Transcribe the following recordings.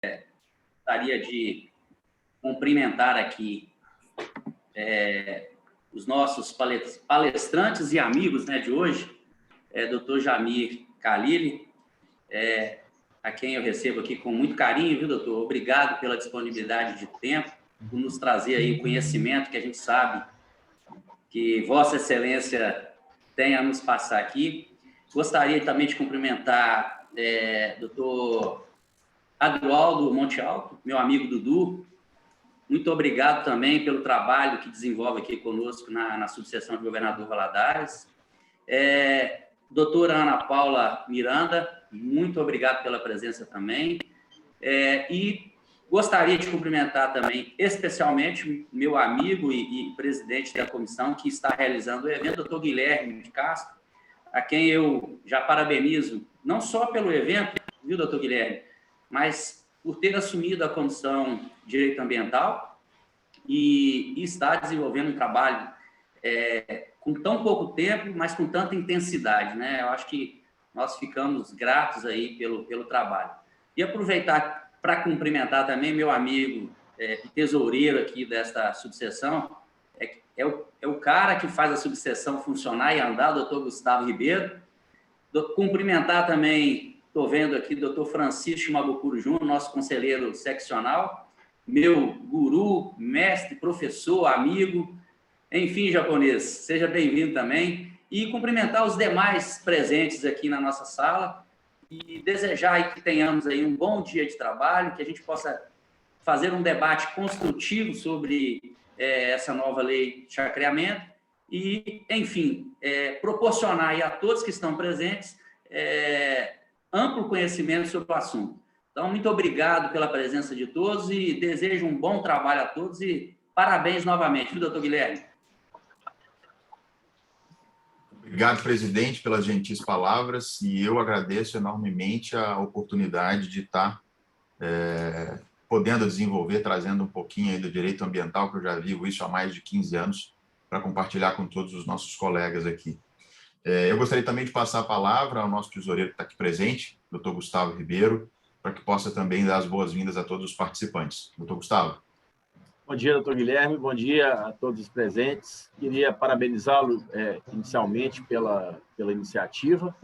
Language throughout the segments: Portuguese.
Gostaria de cumprimentar aqui os nossos palestrantes e amigos, né, de hoje, Dr. Jamir Khalili, a quem eu recebo aqui com muito carinho, viu, doutor? Obrigado pela disponibilidade de tempo, por nos trazer aí o conhecimento que a gente sabe que Vossa Excelência tem a nos passar aqui. Gostaria também de cumprimentar doutor Adroaldo Monte Alto, meu amigo Dudu. Muito obrigado também pelo trabalho que desenvolve aqui conosco na subseção de Governador Valadares. Doutora Ana Paula Miranda, muito obrigado pela presença também. E gostaria de cumprimentar também, especialmente, meu amigo e presidente da comissão que está realizando o evento, doutor Guilherme de Castro, a quem eu já parabenizo, não só pelo evento, viu, doutor Guilherme, mas por ter assumido a Comissão de Direito Ambiental e está desenvolvendo um trabalho com tão pouco tempo, mas com tanta intensidade, né? Eu acho que nós ficamos gratos aí pelo trabalho. E aproveitar para cumprimentar também meu amigo e tesoureiro aqui desta subseção, é o cara que faz a subseção funcionar e andar, doutor Gustavo Ribeiro. Cumprimentar também, estou vendo aqui, doutor Francisco Mabucuro Júnior, nosso conselheiro seccional, meu guru, mestre, professor, amigo, enfim, japonês, seja bem-vindo também. E cumprimentar os demais presentes aqui na nossa sala e desejar que tenhamos aí um bom dia de trabalho, que a gente possa fazer um debate construtivo sobre essa nova lei de chacreamento e, enfim, proporcionar aí a todos que estão presentes amplo conhecimento sobre o assunto. Então, muito obrigado pela presença de todos e desejo um bom trabalho a todos e parabéns novamente, viu, doutor Guilherme? Obrigado, presidente, pelas gentis palavras, e eu agradeço enormemente a oportunidade de estar podendo desenvolver, trazendo um pouquinho aí do direito ambiental, que eu já vivo isso há mais de 15 anos, para compartilhar com todos os nossos colegas aqui. Eu gostaria também de passar a palavra ao nosso tesoureiro que está aqui presente, doutor Gustavo Ribeiro, para que possa também dar as boas-vindas a todos os participantes. Doutor Gustavo. Bom dia, doutor Guilherme. Bom dia a todos os presentes. Queria parabenizá-lo inicialmente pela iniciativa.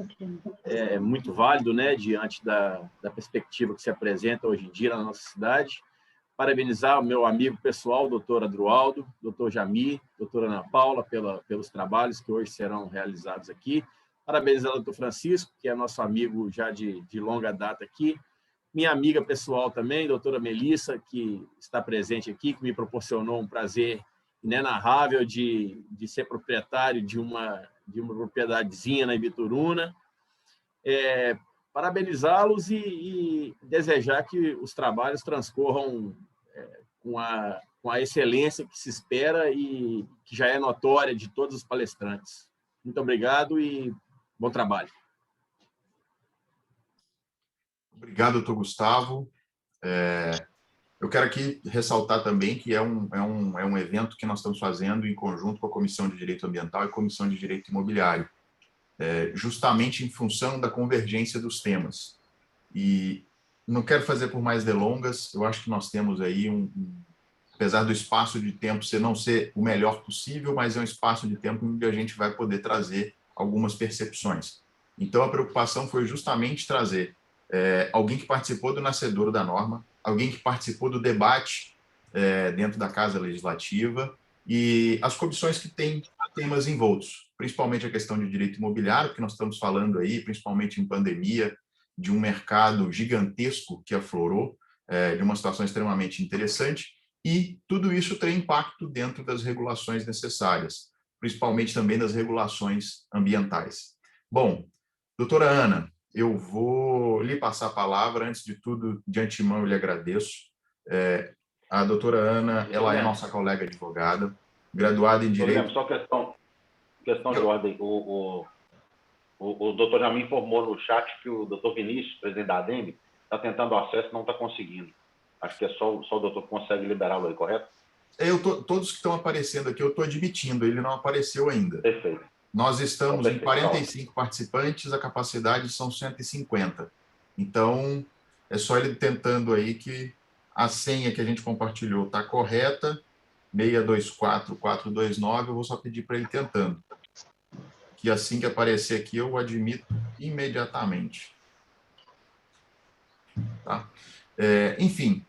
É muito válido, né, diante da perspectiva que se apresenta hoje em dia na nossa cidade. Parabenizar o meu amigo pessoal, doutor Adroaldo, doutor Jamir, doutora Ana Paula, pelos trabalhos que hoje serão realizados aqui. Parabenizar o doutor Francisco, que é nosso amigo já de longa data aqui. Minha amiga pessoal também, doutora Melissa, que está presente aqui, que me proporcionou um prazer inenarrável de ser proprietário de uma propriedadezinha na Ibituruna. Parabenizá-los e desejar que os trabalhos transcorram com a excelência que se espera e que já é notória de todos os palestrantes. Muito obrigado e bom trabalho. Obrigado, doutor Gustavo. Eu quero aqui ressaltar também que é um evento que nós estamos fazendo em conjunto com a Comissão de Direito Ambiental e a Comissão de Direito Imobiliário, justamente em função da convergência dos temas. E não quero fazer por mais delongas, eu acho que nós temos aí, apesar do espaço de tempo não ser o melhor possível, mas é um espaço de tempo onde a gente vai poder trazer algumas percepções. Então, a preocupação foi justamente trazer alguém que participou do nascedouro da norma, alguém que participou do debate dentro da Casa Legislativa e as comissões que têm temas envoltos, principalmente a questão de direito imobiliário, que nós estamos falando aí, principalmente em pandemia, de um mercado gigantesco que aflorou, de uma situação extremamente interessante, e tudo isso tem impacto dentro das regulações necessárias, principalmente também das regulações ambientais. Bom, doutora Ana, eu vou lhe passar a palavra. Antes de tudo, de antemão, eu lhe agradeço. A doutora Ana, ela é nossa colega advogada, graduada em Direito... Só questão de ordem. O doutor já me informou no chat que o doutor Vinícius, presidente da ADEME, está tentando acesso e não está conseguindo. Acho que só o doutor que consegue liberá-lo aí, correto? Todos que estão aparecendo aqui, eu estou admitindo, ele não apareceu ainda. Perfeito. Nós estamos em 45 participantes, a capacidade são 150. Então, é só ele tentando aí que a senha que a gente compartilhou está correta, 624429, eu vou só pedir para ele tentando. Que assim que aparecer aqui, eu admito imediatamente. Tá? Enfim,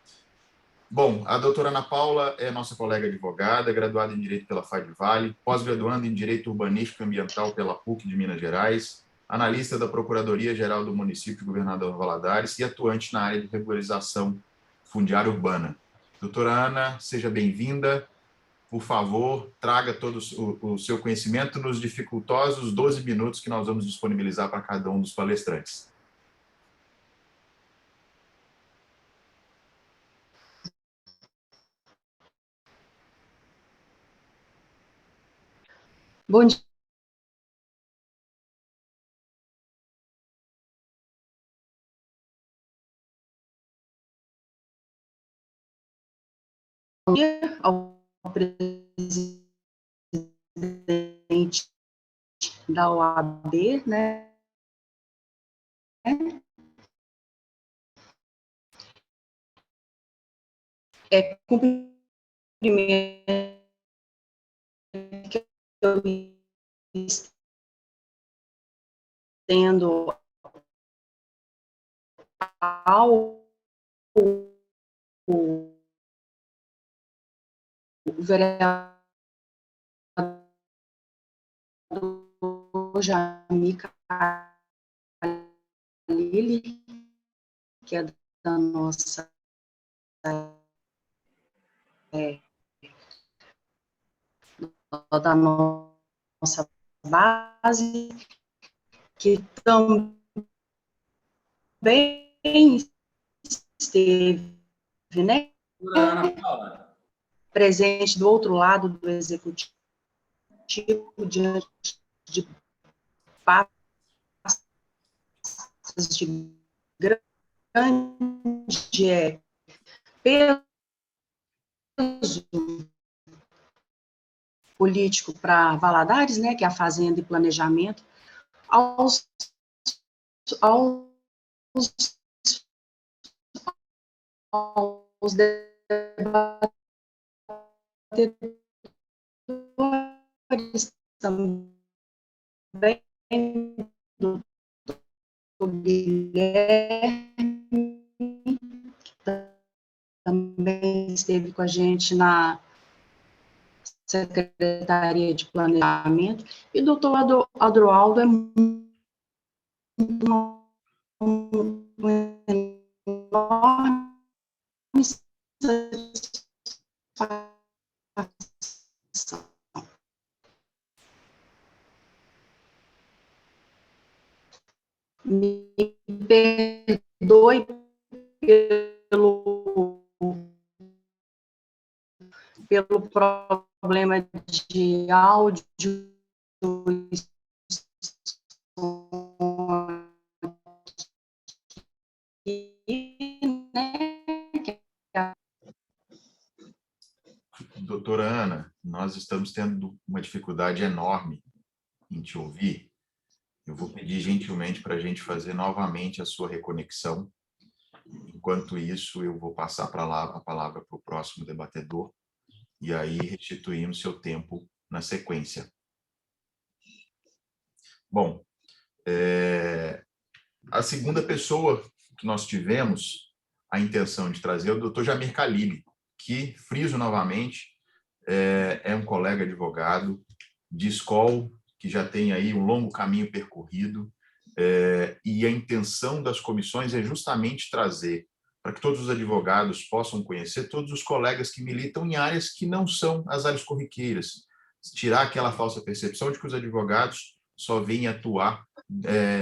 bom, a doutora Ana Paula é nossa colega advogada, graduada em Direito pela FAD Vale, pós-graduanda em Direito Urbanístico e Ambiental pela PUC de Minas Gerais, analista da Procuradoria-Geral do Município de Governador Valadares e atuante na área de regularização fundiária urbana. Doutora Ana, seja bem-vinda. Por favor, traga todo o seu conhecimento nos dificultosos 12 minutos que nós vamos disponibilizar para cada um dos palestrantes. Bom dia. Ao presidente da OAB, né? Cumprimento que eu estendo ao vereador Jamir Khalili, que é da nossa base, que também esteve, né, presente do outro lado do executivo, diante de passos de grande peso político para Valadares, né, que é a Fazenda e Planejamento, aos debatedores também, do Guilherme, também esteve com a gente na Secretaria de Planejamento, e o doutor Adroaldo é um enorme satisfação. Me perdoe pelo problema de áudio Doutora Ana, nós estamos tendo uma dificuldade enorme em te ouvir. Eu vou pedir gentilmente para a gente fazer novamente a sua reconexão. Enquanto isso, eu vou passar a palavra para o próximo debatedor e aí restituímos seu tempo na sequência. Bom, a segunda pessoa que nós tivemos a intenção de trazer é o Dr. Jamir Khalili, que, friso novamente, é um colega advogado de escola, que já tem aí um longo caminho percorrido, e a intenção das comissões é justamente trazer para que todos os advogados possam conhecer todos os colegas que militam em áreas que não são as áreas corriqueiras, tirar aquela falsa percepção de que os advogados só vêm atuar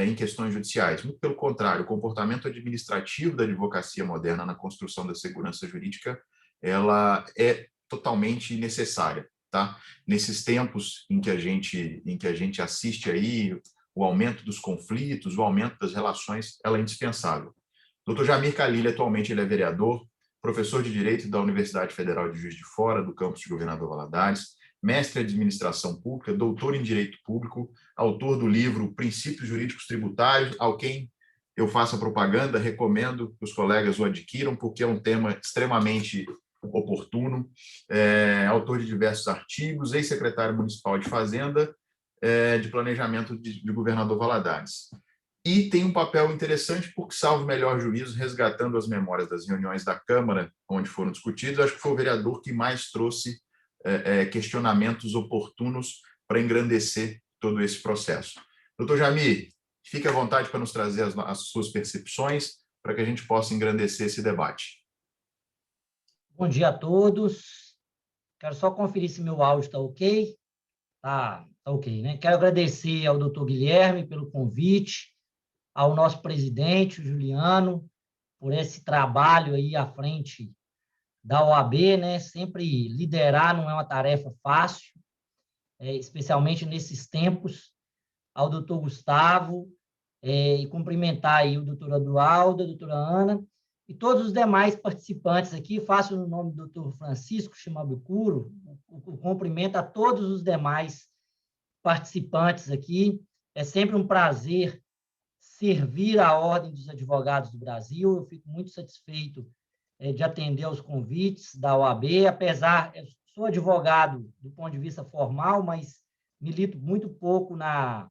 em questões judiciais. Muito pelo contrário, o comportamento administrativo da advocacia moderna na construção da segurança jurídica, ela é totalmente necessária, tá? Nesses tempos em que a gente assiste aí o aumento dos conflitos, o aumento das relações, ela é indispensável. Dr. Jamir Khalili, atualmente ele é vereador, professor de Direito da Universidade Federal de Juiz de Fora, do campus de Governador Valadares, mestre em Administração Pública, doutor em Direito Público, autor do livro Princípios Jurídicos Tributários, ao quem eu faço a propaganda, recomendo que os colegas o adquiram, porque é um tema extremamente oportuno, autor de diversos artigos, ex-secretário municipal de Fazenda, de Planejamento de Governador Valadares. E tem um papel interessante porque, salvo melhor juízo, resgatando as memórias das reuniões da Câmara, onde foram discutidos, acho que foi o vereador que mais trouxe questionamentos oportunos para engrandecer todo esse processo. Doutor Jamir, fique à vontade para nos trazer as suas percepções, para que a gente possa engrandecer esse debate. Bom dia a todos. Quero só conferir se meu áudio está ok. Tá ok, né? Quero agradecer ao doutor Guilherme pelo convite, ao nosso presidente, o Juliano, por esse trabalho aí à frente da OAB, né? Sempre liderar não é uma tarefa fácil, especialmente nesses tempos. Ao doutor Gustavo, e cumprimentar aí o doutor Eduardo, a doutora Ana, e todos os demais participantes aqui. Faço no nome do doutor Francisco Shimabukuro o cumprimento a todos os demais participantes aqui. É sempre um prazer servir a Ordem dos Advogados do Brasil. Eu fico muito satisfeito de atender aos convites da OAB, apesar, eu sou advogado do ponto de vista formal, mas milito muito pouco na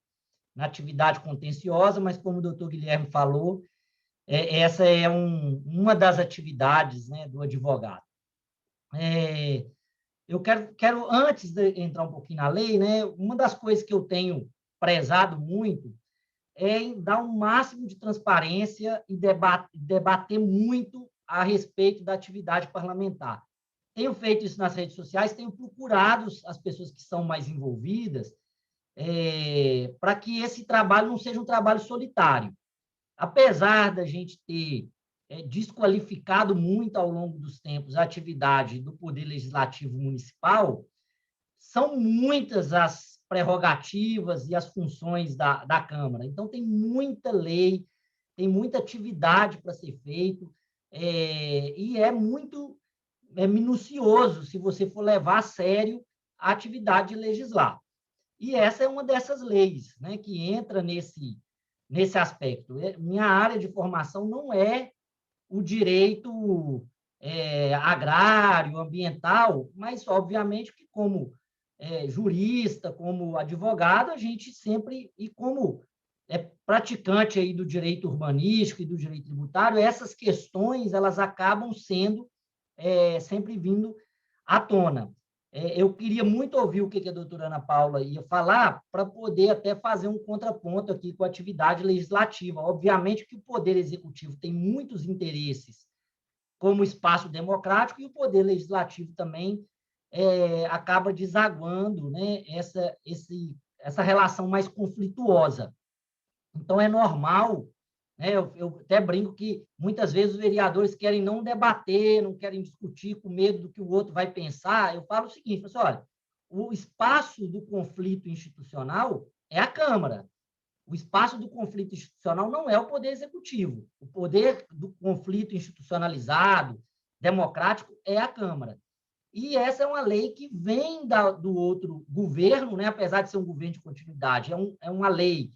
atividade contenciosa, mas como o doutor Guilherme falou, essa é uma das atividades, né, do advogado. Eu quero, antes de entrar um pouquinho na lei, né, uma das coisas que eu tenho prezado muito é em dar um máximo de transparência e debater muito a respeito da atividade parlamentar. Tenho feito isso nas redes sociais, tenho procurado as pessoas que são mais envolvidas, para que esse trabalho não seja um trabalho solitário. Apesar da gente ter desqualificado muito ao longo dos tempos a atividade do Poder Legislativo Municipal, são muitas as prerrogativas e as funções da Câmara. Então, tem muita lei, tem muita atividade para ser feito, e é muito minucioso se você for levar a sério a atividade de legislar. E essa é uma dessas leis, né, que entra nesse aspecto. Minha área de formação não é o direito agrário, ambiental, mas, obviamente, que como jurista, como advogado, a gente sempre, e como praticante aí do direito urbanístico e do direito tributário, essas questões elas acabam sendo sempre vindo à tona. Eu queria muito ouvir o que a doutora Ana Paula ia falar, para poder até fazer um contraponto aqui com a atividade legislativa. Obviamente que o Poder Executivo tem muitos interesses como espaço democrático, e o Poder Legislativo também acaba desaguando, né, essa relação mais conflituosa. Então, é normal, né, eu até brinco que muitas vezes os vereadores querem não debater, não querem discutir com medo do que o outro vai pensar. Eu falo o seguinte, olha, o espaço do conflito institucional é a Câmara. O espaço do conflito institucional não é o Poder Executivo. O poder do conflito institucionalizado, democrático, é a Câmara. E essa é uma lei que vem do outro governo, né? Apesar de ser um governo de continuidade, é uma lei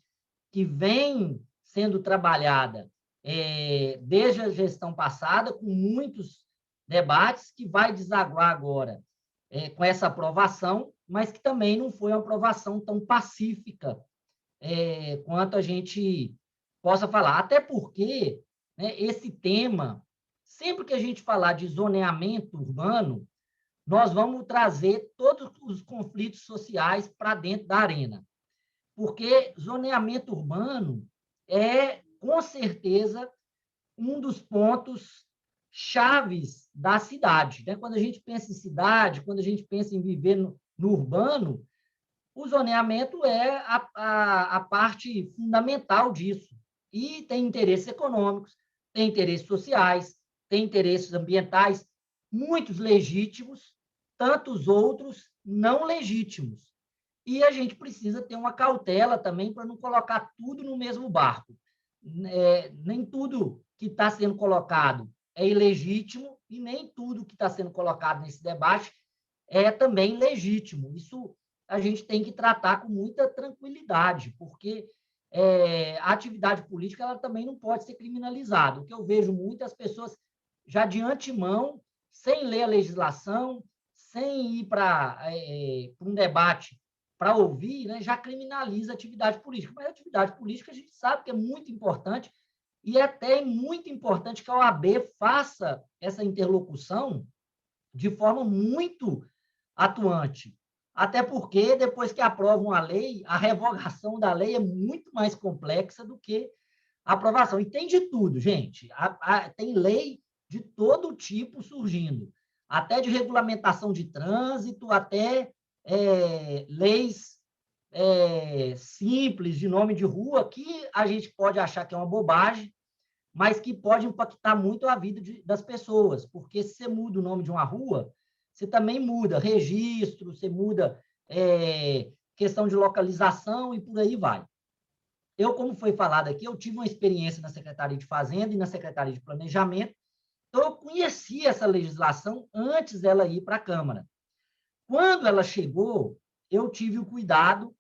que vem sendo trabalhada desde a gestão passada, com muitos debates, que vai desaguar agora com essa aprovação, mas que também não foi uma aprovação tão pacífica quanto a gente possa falar. Até porque, né, esse tema, sempre que a gente falar de zoneamento urbano, nós vamos trazer todos os conflitos sociais para dentro da arena. Porque zoneamento urbano é, com certeza, um dos pontos chaves da cidade, né? Quando a gente pensa em cidade, quando a gente pensa em viver no urbano, o zoneamento é a parte fundamental disso. E tem interesses econômicos, tem interesses sociais, tem interesses ambientais, muitos legítimos, tantos outros não legítimos. E a gente precisa ter uma cautela também para não colocar tudo no mesmo barco. Nem tudo que está sendo colocado é ilegítimo e nem tudo que está sendo colocado nesse debate é também legítimo. Isso a gente tem que tratar com muita tranquilidade, porque a atividade política ela também não pode ser criminalizada. O que eu vejo muitas pessoas já de antemão, sem ler a legislação, sem ir para um debate para ouvir, né, já criminaliza a atividade política. Mas a atividade política a gente sabe que é muito importante e até é muito importante que a OAB faça essa interlocução de forma muito atuante. Até porque, depois que aprovam a lei, a revogação da lei é muito mais complexa do que a aprovação. E tem de tudo, gente. Tem lei de todo tipo surgindo, até de regulamentação de trânsito, até leis simples de nome de rua, que a gente pode achar que é uma bobagem, mas que pode impactar muito a vida das pessoas, porque se você muda o nome de uma rua, você também muda registro, você muda questão de localização e por aí vai. Eu, como foi falado aqui, eu tive uma experiência na Secretaria de Fazenda e na Secretaria de Planejamento, então eu conheci essa legislação antes dela ir para a Câmara. Quando ela chegou, eu tive o cuidado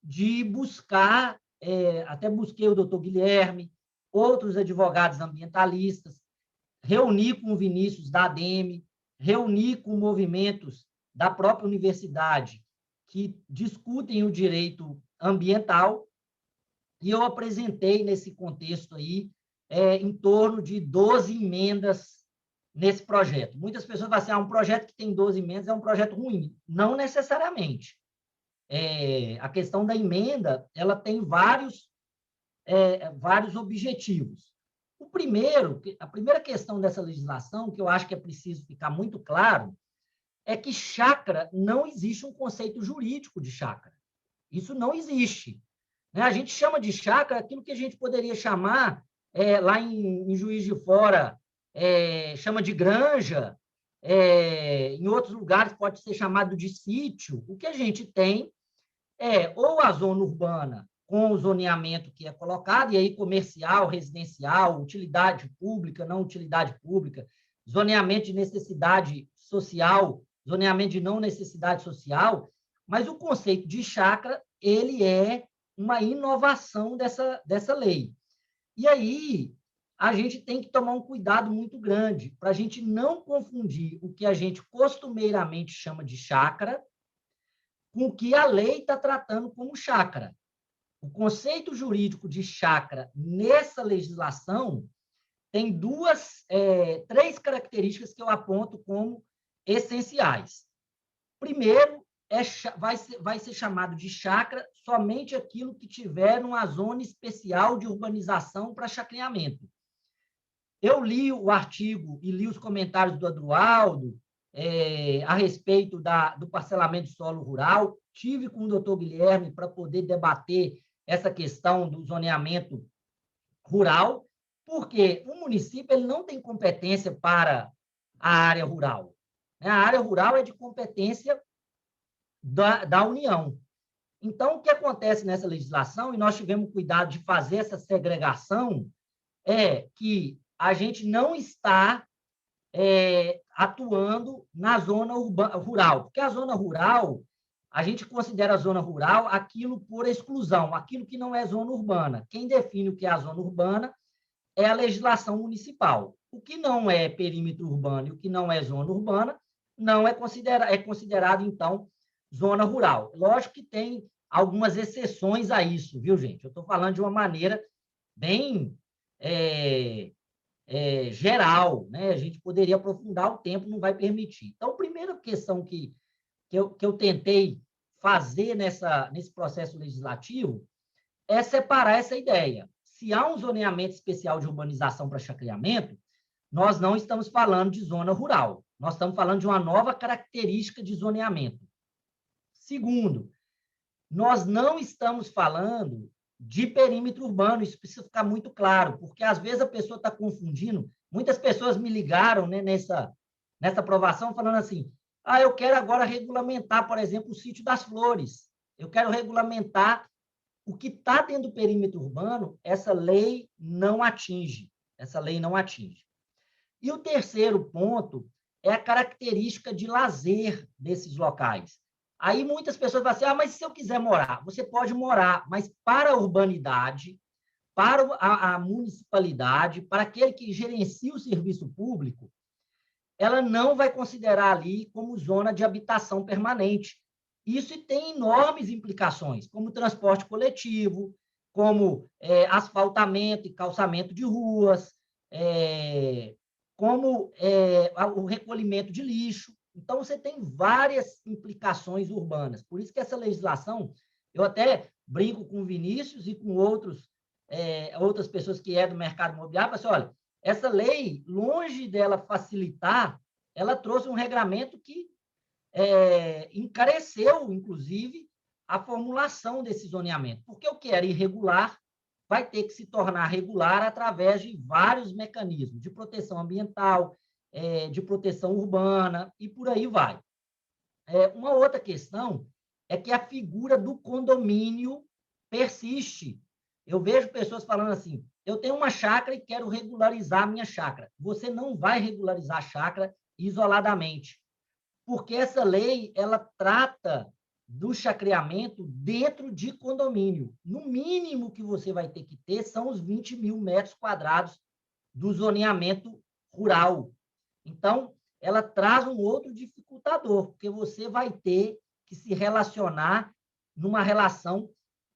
de buscar, até busquei o doutor Guilherme, outros advogados ambientalistas, reuni com o Vinícius da ADEME, reuni com movimentos da própria universidade que discutem o direito ambiental, e eu apresentei nesse contexto aí em torno de 12 emendas nesse projeto. Muitas pessoas falam assim, um projeto que tem 12 emendas é um projeto ruim. Não necessariamente. A questão da emenda, ela tem vários objetivos. A primeira questão dessa legislação, que eu acho que é preciso ficar muito claro, é que chácara não existe um conceito jurídico de chácara. Isso não existe. A gente chama de chácara aquilo que a gente poderia chamar, lá em Juiz de Fora, chama de granja, em outros lugares pode ser chamado de sítio. O que a gente tem ou a zona urbana com o zoneamento que é colocado, e aí comercial, residencial, utilidade pública, não utilidade pública, zoneamento de necessidade social, zoneamento de não necessidade social, mas o conceito de chácara, ele é uma inovação dessa lei. E aí, a gente tem que tomar um cuidado muito grande para a gente não confundir o que a gente costumeiramente chama de chácara com o que a lei está tratando como chácara. O conceito jurídico de chácara nessa legislação tem três características que eu aponto como essenciais. Primeiro, vai ser chamado de chácara somente aquilo que tiver uma zona especial de urbanização para chacreamento. Eu li o artigo e li os comentários do Adroaldo a respeito do parcelamento de solo rural, tive com o doutor Guilherme para poder debater essa questão do zoneamento rural, porque o município ele não tem competência para a área rural. A área rural é de competência da União. Então, o que acontece nessa legislação, e nós tivemos cuidado de fazer essa segregação, é que a gente não está atuando na zona rural, porque a zona rural, a gente considera a zona rural aquilo por exclusão, aquilo que não é zona urbana. Quem define o que é a zona urbana é a legislação municipal. O que não é perímetro urbano e o que não é zona urbana não é considerado, então, zona rural. Lógico que tem algumas exceções a isso, viu, gente? Eu estou falando de uma maneira bem geral, né? A gente poderia aprofundar, o tempo não vai permitir. Então, a primeira questão que eu tentei fazer nesse processo legislativo é separar essa ideia. Se há um zoneamento especial de urbanização para chacreamento, nós não estamos falando de zona rural, nós estamos falando de uma nova característica de zoneamento. Segundo, nós não estamos falando de perímetro urbano, isso precisa ficar muito claro, porque às vezes a pessoa está confundindo. Muitas pessoas me ligaram, né, nessa aprovação falando assim, eu quero agora regulamentar, por exemplo, o Sítio das Flores, eu quero regulamentar o que está dentro do perímetro urbano, essa lei não atinge. E o terceiro ponto é a característica de lazer desses locais. Aí muitas pessoas falam assim, mas se eu quiser morar, você pode morar, mas para a urbanidade, para a municipalidade, para aquele que gerencia o serviço público, ela não vai considerar ali como zona de habitação permanente. Isso tem enormes implicações, como transporte coletivo, como asfaltamento e calçamento de ruas, como o recolhimento de lixo. Então, você tem várias implicações urbanas. Por isso que essa legislação, eu até brinco com o Vinícius e com outras pessoas que do mercado imobiliário, assim, olha, essa lei, longe dela facilitar, ela trouxe um regramento que encareceu, inclusive, a formulação desse zoneamento, porque o que era irregular vai ter que se tornar regular através de vários mecanismos de proteção ambiental, de proteção urbana, e por aí vai. Uma outra questão é que a figura do condomínio persiste. Eu vejo pessoas falando assim, eu tenho uma chácara e quero regularizar a minha chácara. Você não vai regularizar a chácara isoladamente, porque essa lei ela trata do chacreamento dentro de condomínio. No mínimo que você vai ter que ter são os 20 mil metros quadrados do zoneamento rural. Então, ela traz um outro dificultador, porque você vai ter que se relacionar numa relação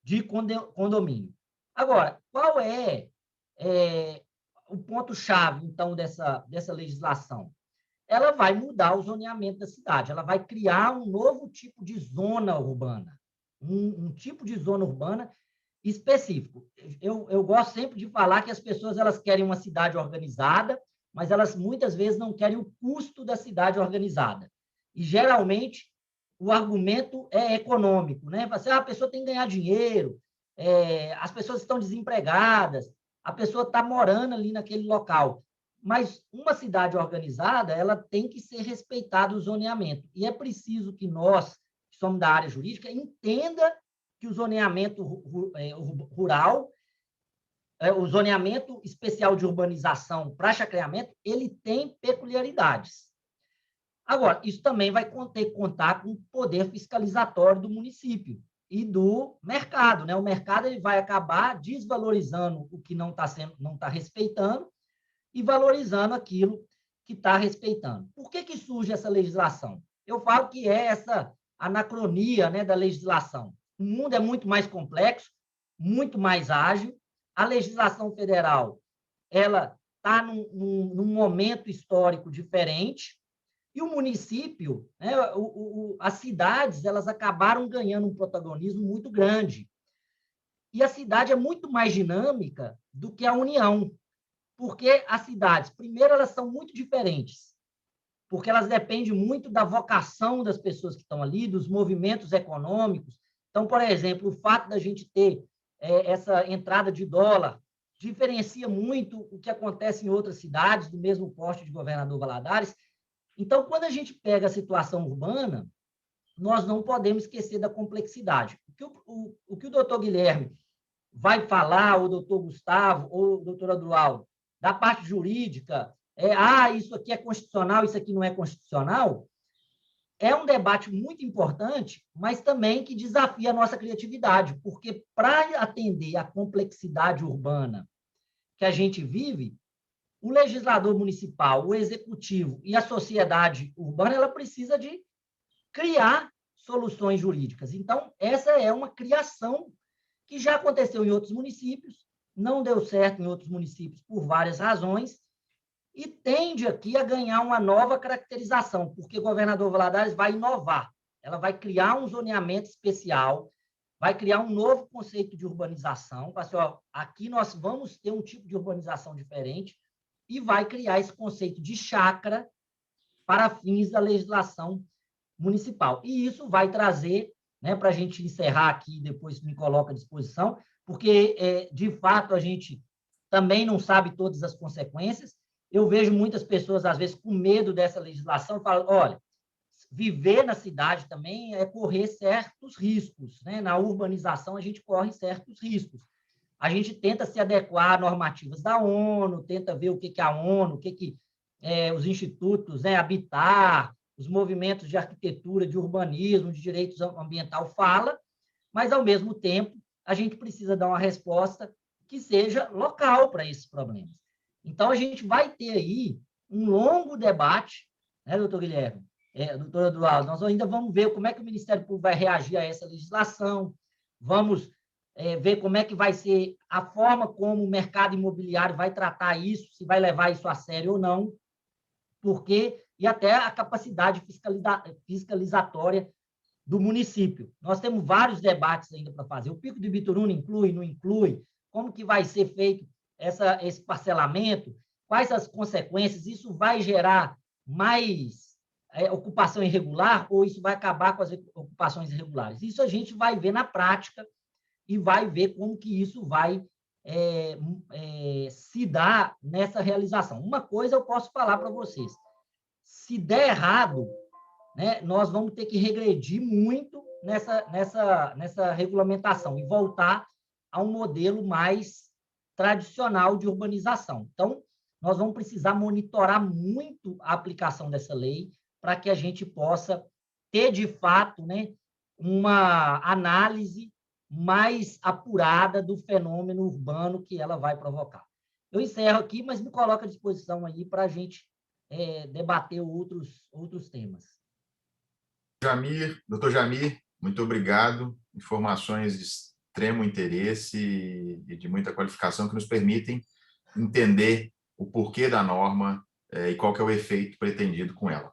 de condomínio. Agora, qual é o ponto-chave, então, dessa legislação? Ela vai mudar o zoneamento da cidade, ela vai criar um novo tipo de zona urbana, um tipo de zona urbana específico. Eu gosto sempre de falar que as pessoas elas querem uma cidade organizada, mas elas muitas vezes não querem o custo da cidade organizada. E, geralmente, o argumento é econômico, né? Assim, a pessoa tem que ganhar dinheiro, as pessoas estão desempregadas, a pessoa está morando ali naquele local. Mas uma cidade organizada, ela tem que ser respeitado o zoneamento. E é preciso que nós, que somos da área jurídica, entenda que o zoneamento rural, o zoneamento especial de urbanização para chacreamento, ele tem peculiaridades. Agora, isso também vai ter que contar com o poder fiscalizatório do município e do mercado, né? O mercado ele vai acabar desvalorizando o que não está respeitando e valorizando aquilo que está respeitando. Por que surge essa legislação? Eu falo que é essa anacronia, né, da legislação. O mundo é muito mais complexo, muito mais ágil. A legislação federal ela está num momento histórico diferente e o município, né, as cidades, elas acabaram ganhando um protagonismo muito grande. E a cidade é muito mais dinâmica do que a União. Porque as cidades, primeiro, elas são muito diferentes, porque elas dependem muito da vocação das pessoas que estão ali, dos movimentos econômicos. Então, por exemplo, o fato da gente ter essa entrada de dólar diferencia muito o que acontece em outras cidades do mesmo porte de Governador Valadares. Então, quando a gente pega a situação urbana, nós não podemos esquecer da complexidade. O que o doutor Guilherme vai falar, ou o doutor Gustavo, ou o doutor Adroaldo, da parte jurídica, isso aqui é constitucional, isso aqui não é constitucional, é um debate muito importante, mas também que desafia a nossa criatividade, porque para atender a complexidade urbana que a gente vive, o legislador municipal, o executivo e a sociedade urbana, ela precisa de criar soluções jurídicas. Então, essa é uma criação que já aconteceu em outros municípios, não deu certo em outros municípios por várias razões, e tende aqui a ganhar uma nova caracterização, porque o governador Valadares vai inovar. Ela vai criar um zoneamento especial, vai criar um novo conceito de urbanização, assim, aqui nós vamos ter um tipo de urbanização diferente, e vai criar esse conceito de chácara para fins da legislação municipal. E isso vai trazer, né, para a gente encerrar aqui, depois me coloca à disposição, porque, de fato, a gente também não sabe todas as consequências. Eu vejo muitas pessoas, às vezes, com medo dessa legislação, falando, olha, viver na cidade também é correr certos riscos, né? Na urbanização, a gente corre certos riscos. A gente tenta se adequar a normativas da ONU, tenta ver o que a ONU, os institutos, né, Habitat, os movimentos de arquitetura, de urbanismo, de direitos ambiental fala, mas, ao mesmo tempo, a gente precisa dar uma resposta que seja local para esses problemas. Então, a gente vai ter aí um longo debate, né, doutor Guilherme? Doutor Eduardo, nós ainda vamos ver como é que o Ministério Público vai reagir a essa legislação, vamos ver como é que vai ser a forma como o mercado imobiliário vai tratar isso, se vai levar isso a sério ou não, porque, e até a capacidade fiscalizatória do município. Nós temos vários debates ainda para fazer. O Pico do Ibituruna inclui, não inclui? Como que vai ser feito esse parcelamento? Quais as consequências? Isso vai gerar mais ocupação irregular ou isso vai acabar com as ocupações irregulares? Isso a gente vai ver na prática e vai ver como que isso vai se dar nessa realização. Uma coisa eu posso falar para vocês. Se der errado, né, nós vamos ter que regredir muito nessa regulamentação e voltar a um modelo mais tradicional de urbanização. Então, nós vamos precisar monitorar muito a aplicação dessa lei para que a gente possa ter, de fato, né, uma análise mais apurada do fenômeno urbano que ela vai provocar. Eu encerro aqui, mas me coloco à disposição aí para a gente debater outros temas. Doutor Jamir, muito obrigado. Informações de extremo interesse e de muita qualificação que nos permitem entender o porquê da norma e qual que é o efeito pretendido com ela.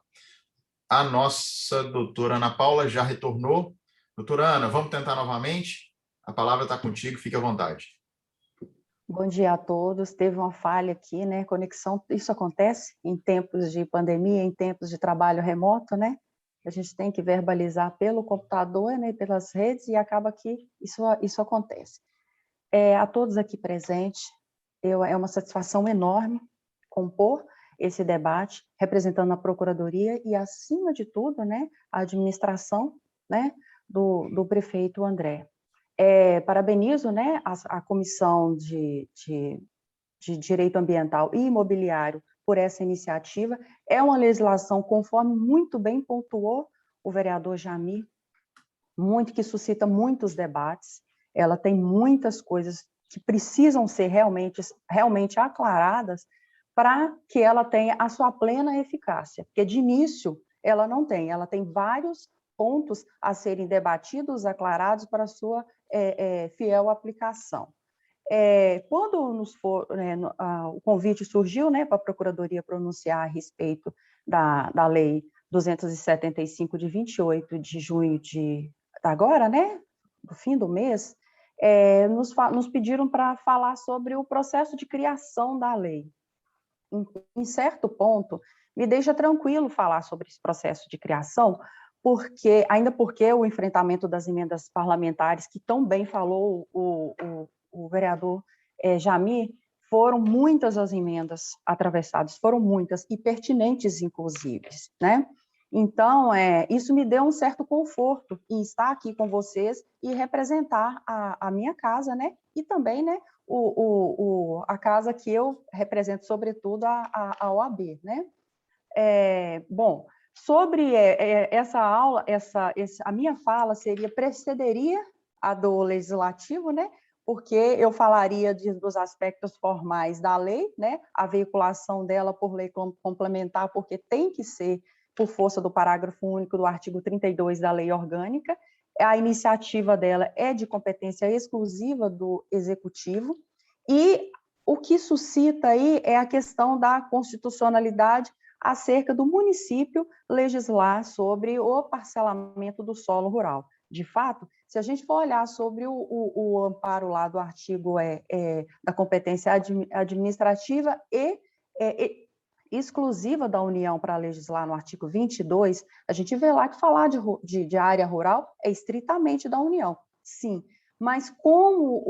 A nossa doutora Ana Paula já retornou. Doutora Ana, vamos tentar novamente? A palavra está contigo, fique à vontade. Bom dia a todos. Teve uma falha aqui, né? Conexão, isso acontece em tempos de pandemia, em tempos de trabalho remoto, né? A gente tem que verbalizar pelo computador, né, pelas redes, e acaba que isso acontece. A todos aqui presentes, é uma satisfação enorme compor esse debate, representando a Procuradoria e, acima de tudo, né, a administração, né, do prefeito André. Parabenizo, né, a Comissão de Direito Ambiental e Imobiliário por essa iniciativa. É uma legislação, conforme muito bem pontuou o vereador Jamir, que suscita muitos debates. Ela tem muitas coisas que precisam ser realmente aclaradas para que ela tenha a sua plena eficácia, porque de início ela não tem, ela tem vários pontos a serem debatidos, aclarados para a sua fiel aplicação. Quando o convite surgiu, né, para a Procuradoria pronunciar a respeito da Lei 275 de 28 de junho agora, né, do fim do mês, nos pediram para falar sobre o processo de criação da lei. Em certo ponto, me deixa tranquilo falar sobre esse processo de criação, ainda porque o enfrentamento das emendas parlamentares, que tão bem falou o vereador Jamir, foram muitas as emendas atravessadas, foram muitas, e pertinentes, inclusive, né? Então, isso me deu um certo conforto em estar aqui com vocês e representar a minha casa, né? E também, né, a casa que eu represento, sobretudo, a OAB, né? Bom, sobre essa aula, a minha fala precederia a do legislativo, né? Porque eu falaria dos aspectos formais da lei, né? A veiculação dela por lei complementar, porque tem que ser por força do parágrafo único do artigo 32 da lei orgânica. A iniciativa dela é de competência exclusiva do Executivo, e o que suscita aí é a questão da constitucionalidade acerca do município legislar sobre o parcelamento do solo rural. De fato, se a gente for olhar sobre o amparo lá do artigo da competência administrativa e exclusiva da União para legislar no artigo 22, a gente vê lá que falar de área rural é estritamente da União, sim. Mas como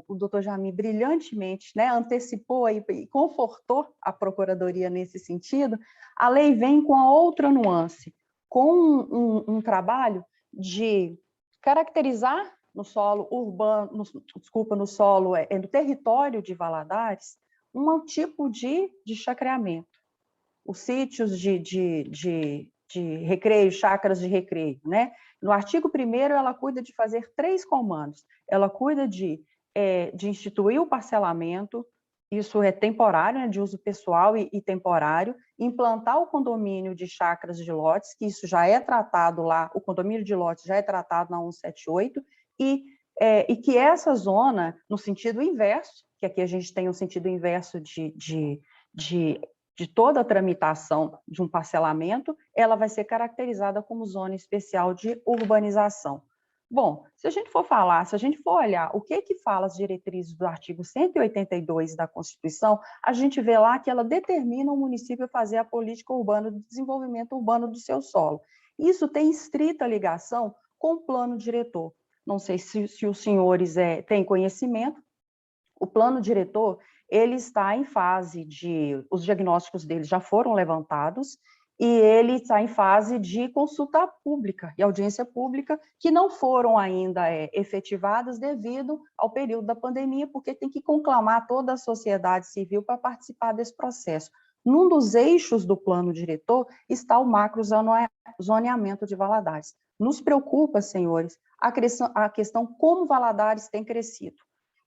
o doutor Jamir brilhantemente, né, antecipou e confortou a Procuradoria nesse sentido, a lei vem com a outra nuance, com um trabalho de caracterizar no solo urbano, no solo, no território de Valadares, um tipo de chacreamento. Os sítios de recreio, chácaras de recreio, né? No artigo 1º, ela cuida de fazer 3 comandos. Ela cuida de instituir o parcelamento, isso é temporário, né, de uso pessoal e temporário, implantar o condomínio de chácaras de lotes, que isso já é tratado lá, o condomínio de lotes já é tratado na 178, e que essa zona, no sentido inverso, que aqui a gente tem um sentido inverso de toda a tramitação de um parcelamento, ela vai ser caracterizada como zona especial de urbanização. Bom, se a gente for olhar o que fala as diretrizes do artigo 182 da Constituição, a gente vê lá que ela determina o município fazer a política urbana de desenvolvimento urbano do seu solo. Isso tem estrita ligação com o plano diretor. Não sei se os senhores têm conhecimento, o plano diretor, ele está em fase os diagnósticos dele já foram levantados, e ele está em fase de consulta pública e audiência pública, que não foram ainda efetivadas devido ao período da pandemia, porque tem que conclamar toda a sociedade civil para participar desse processo. Num dos eixos do plano diretor está o macrozoneamento de Valadares. Nos preocupa, senhores, a questão como Valadares tem crescido.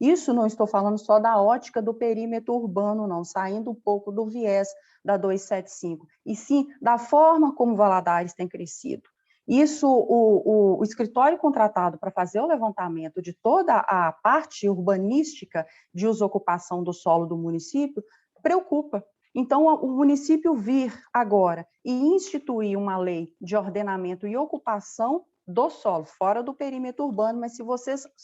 Isso não estou falando só da ótica do perímetro urbano, não, saindo um pouco do viés da 275, e sim da forma como Valadares tem crescido. Isso, o escritório contratado para fazer o levantamento de toda a parte urbanística de uso-ocupação do solo do município preocupa. Então, o município vir agora e instituir uma lei de ordenamento e ocupação do solo, fora do perímetro urbano, mas se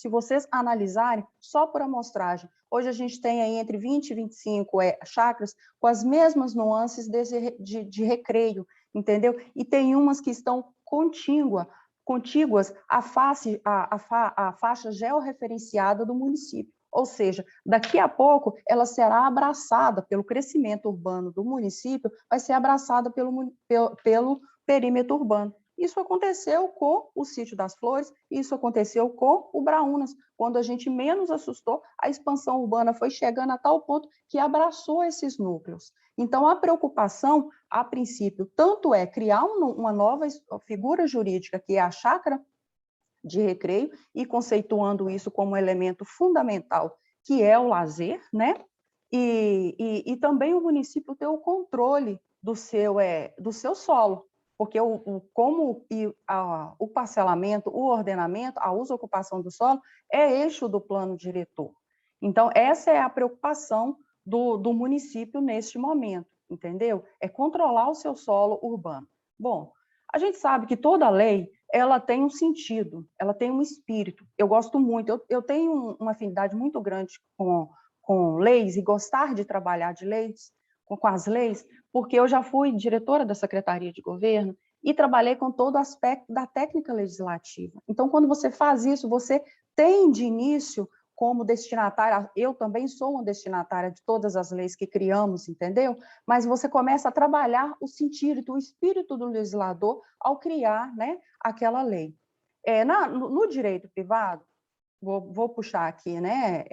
vocês analisarem, só por amostragem, hoje a gente tem aí entre 20 e 25 chácaras com as mesmas nuances de recreio, entendeu? E tem umas que estão contíguas à faixa georreferenciada do município. Ou seja, daqui a pouco ela será abraçada pelo crescimento urbano do município, vai ser abraçada pelo perímetro urbano. Isso aconteceu com o Sítio das Flores, isso aconteceu com o Braúnas. Quando a gente menos assustou, a expansão urbana foi chegando a tal ponto que abraçou esses núcleos. Então, a preocupação, a princípio, tanto é criar uma nova figura jurídica, que é a chácara de recreio, e conceituando isso como elemento fundamental, que é o lazer, né? E também o município ter o controle do seu solo, porque o parcelamento, o ordenamento, a uso-ocupação do solo é eixo do plano diretor. Então, essa é a preocupação do município neste momento, entendeu? É controlar o seu solo urbano. Bom, a gente sabe que toda lei, ela tem um sentido, ela tem um espírito. Eu gosto muito, eu tenho uma afinidade muito grande com leis e gostar de trabalhar de leis, com as leis, porque eu já fui diretora da Secretaria de Governo e trabalhei com todo o aspecto da técnica legislativa. Então, quando você faz isso, você tem de início como destinatária, eu também sou uma destinatária de todas as leis que criamos, entendeu? Mas você começa a trabalhar o sentido, o espírito do legislador ao criar, né, aquela lei. No direito privado, vou puxar aqui, né,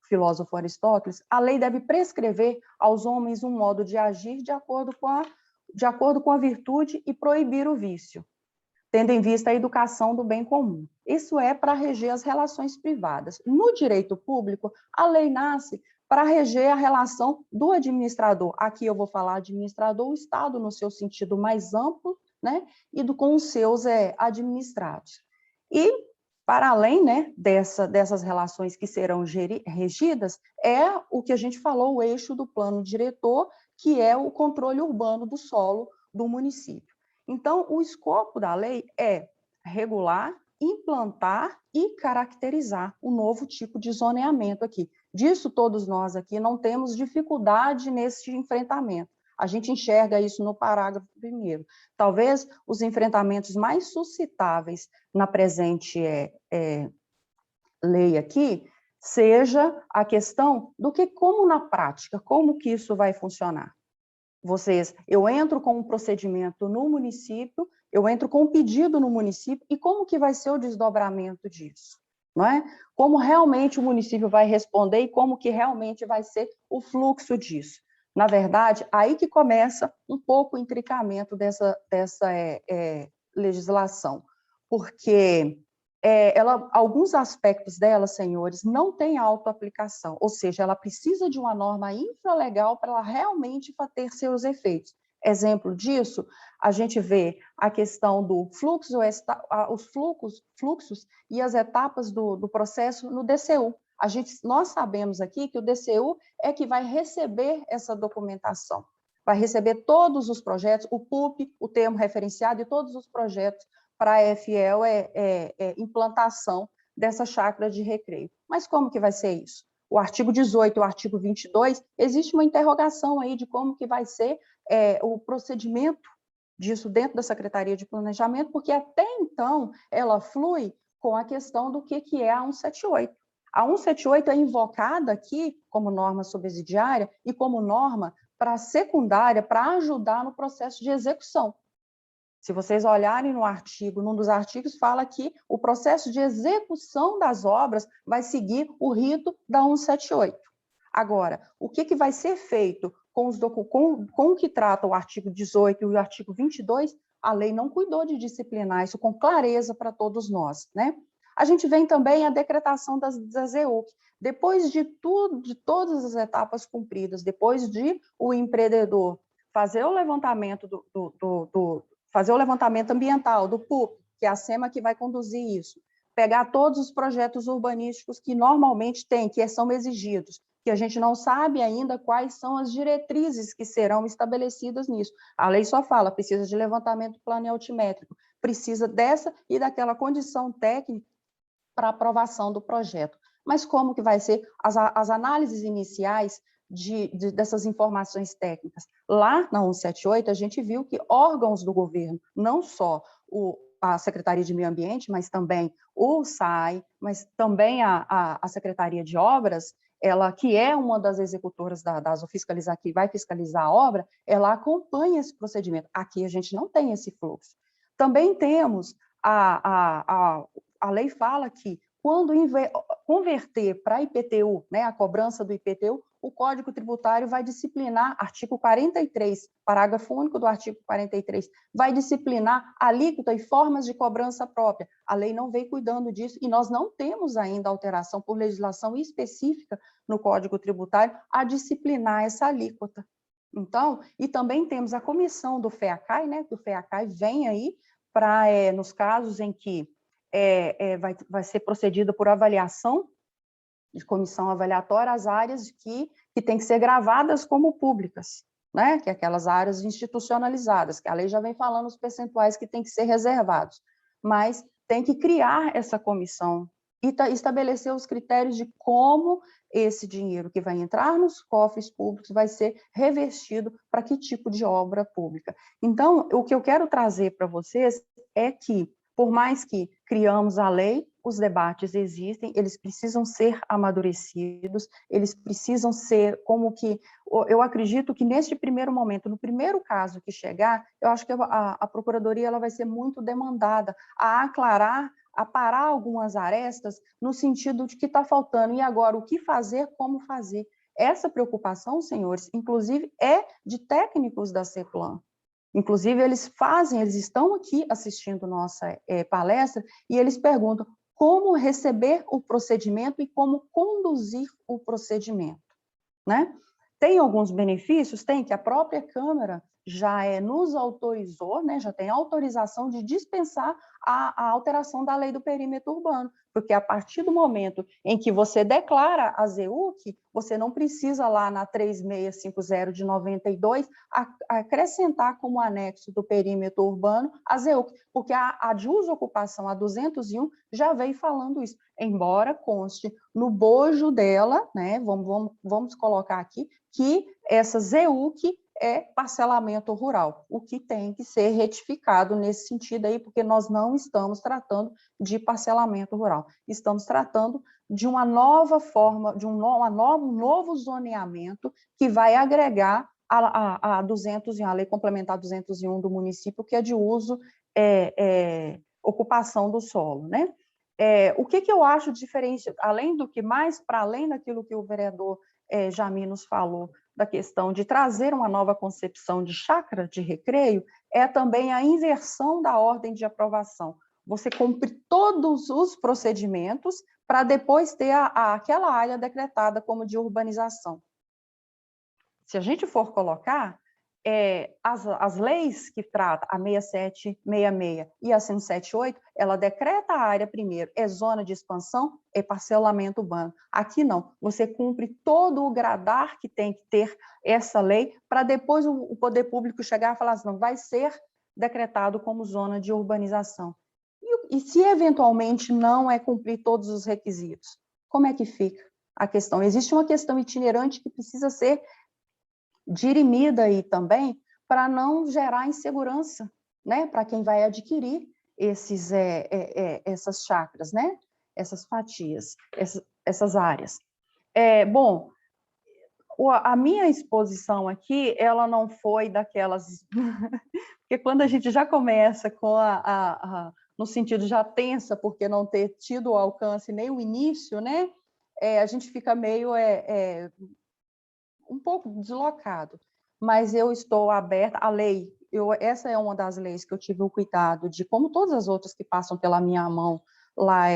filósofo Aristóteles, a lei deve prescrever aos homens um modo de agir de acordo com a virtude e proibir o vício, tendo em vista a educação do bem comum. Isso é para reger as relações privadas. No direito público, a lei nasce para reger a relação do administrador. Aqui eu vou falar administrador, o Estado no seu sentido mais amplo, né, e com os seus administrados. E para além, né, dessas relações que serão regidas, é o que a gente falou, o eixo do plano diretor, que é o controle urbano do solo do município. Então, o escopo da lei é regular, implantar e caracterizar um novo tipo de zoneamento aqui. Disso, todos nós aqui não temos dificuldade nesse enfrentamento. A gente enxerga isso no parágrafo 1º. Talvez os enfrentamentos mais suscitáveis na presente lei aqui seja a questão do que, como na prática, como que isso vai funcionar. Eu entro com um procedimento no município, eu entro com um pedido no município, e como que vai ser o desdobramento disso? Não é? Como realmente o município vai responder e como que realmente vai ser o fluxo disso. Na verdade, aí que começa um pouco o intricamento dessa legislação, porque alguns aspectos dela, senhores, não têm autoaplicação, ou seja, ela precisa de uma norma infralegal para ela realmente ter seus efeitos. Exemplo disso, a gente vê a questão do fluxo, os fluxos e as etapas do processo no DCU. Nós sabemos aqui que o DCU é que vai receber essa documentação, vai receber todos os projetos, o PUP, o termo referenciado, e todos os projetos para a FEL implantação dessa chácara de recreio. Mas como que vai ser isso? O artigo 18 e o artigo 22, existe uma interrogação aí de como que vai ser o procedimento disso dentro da Secretaria de Planejamento, porque até então ela flui com a questão do que é a 178. A 178 é invocada aqui como norma subsidiária e como norma para secundária para ajudar no processo de execução. Se vocês olharem no artigo, num dos artigos fala que o processo de execução das obras vai seguir o rito da 178. Agora, o que vai ser feito com o que trata o artigo 18 e o artigo 22, a lei não cuidou de disciplinar isso com clareza para todos nós, né? A gente vem também a decretação das EUC. Depois de todas as etapas cumpridas, depois de o empreendedor fazer o levantamento fazer o levantamento ambiental do PUP, que é a SEMA que vai conduzir isso, pegar todos os projetos urbanísticos que normalmente tem, que são exigidos, que a gente não sabe ainda quais são as diretrizes que serão estabelecidas nisso. A lei só fala, precisa de levantamento planealtimétrico, precisa dessa e daquela condição técnica para aprovação do projeto. Mas como que vai ser as análises iniciais dessas informações técnicas? Lá na 178, a gente viu que órgãos do governo, não só a Secretaria de Meio Ambiente, mas também o SAI, mas também a Secretaria de Obras, ela que é uma das executoras que vai fiscalizar a obra, ela acompanha esse procedimento. Aqui a gente não tem esse fluxo. Também temos a lei fala que quando converter para IPTU, né, a cobrança do IPTU, o Código Tributário vai disciplinar, artigo 43, parágrafo único do artigo 43, vai disciplinar alíquota e formas de cobrança própria. A lei não vem cuidando disso e nós não temos ainda alteração por legislação específica no Código Tributário a disciplinar essa alíquota. Então, e também temos a comissão do FEACAI, né, que o FEACAI vem aí para, nos casos em que vai ser procedido por avaliação, de comissão avaliatória, as áreas que têm que ser gravadas como públicas, né? Que é aquelas áreas institucionalizadas, que a lei já vem falando os percentuais que têm que ser reservados, mas tem que criar essa comissão e estabelecer os critérios de como esse dinheiro que vai entrar nos cofres públicos vai ser revestido para que tipo de obra pública. Então, o que eu quero trazer para vocês é que, por mais que criamos a lei, os debates existem, eles precisam ser amadurecidos, eles precisam ser como que... Eu acredito que neste primeiro momento, no primeiro caso que chegar, eu acho que a Procuradoria ela vai ser muito demandada a aclarar, a parar algumas arestas, no sentido de que está faltando, e agora o que fazer, como fazer. Essa preocupação, senhores, inclusive, é de técnicos da CEPLAN. Inclusive, eles estão aqui assistindo nossa palestra, e eles perguntam como receber o procedimento e como conduzir o procedimento, né? Tem alguns benefícios? Tem, que a própria Câmara já nos autorizou, né, já tem autorização de dispensar a alteração da lei do perímetro urbano, porque a partir do momento em que você declara a ZEUC, você não precisa lá na 3650 de 92 acrescentar como anexo do perímetro urbano a ZEUC, porque a de uso e ocupação, a 201, já veio falando isso, embora conste no bojo dela, né, vamos colocar aqui, que essa ZEUC é parcelamento rural, o que tem que ser retificado nesse sentido aí, porque nós não estamos tratando de parcelamento rural, estamos tratando de uma nova forma, de um novo zoneamento que vai agregar a 201, a lei complementar 201 do município, que é de uso, ocupação do solo, né? O que eu acho diferente, além do que mais, para além daquilo que o vereador Jamir nos falou, da questão de trazer uma nova concepção de chácara de recreio é também a inversão da ordem de aprovação. Você cumpre todos os procedimentos para depois ter aquela área decretada como de urbanização. Se a gente for colocar, as leis que tratam, a 6766 e a 578, ela decreta a área primeiro, é zona de expansão, é parcelamento urbano. Aqui não, você cumpre todo o gradar que tem que ter essa lei, para depois o poder público chegar e falar assim, não, vai ser decretado como zona de urbanização. E se eventualmente não é cumprir todos os requisitos, como é que fica a questão? Existe uma questão itinerante que precisa ser dirimida aí também, para não gerar insegurança, né, para quem vai adquirir essas chácaras, né, essas fatias, essas áreas. Bom, a minha exposição aqui, ela não foi daquelas... Porque quando a gente já começa com no sentido já tensa, porque não ter tido o alcance nem o início, né, a gente fica meio... um pouco deslocado, mas eu estou aberta à lei. Essa é uma das leis que eu tive o cuidado de, como todas as outras que passam pela minha mão lá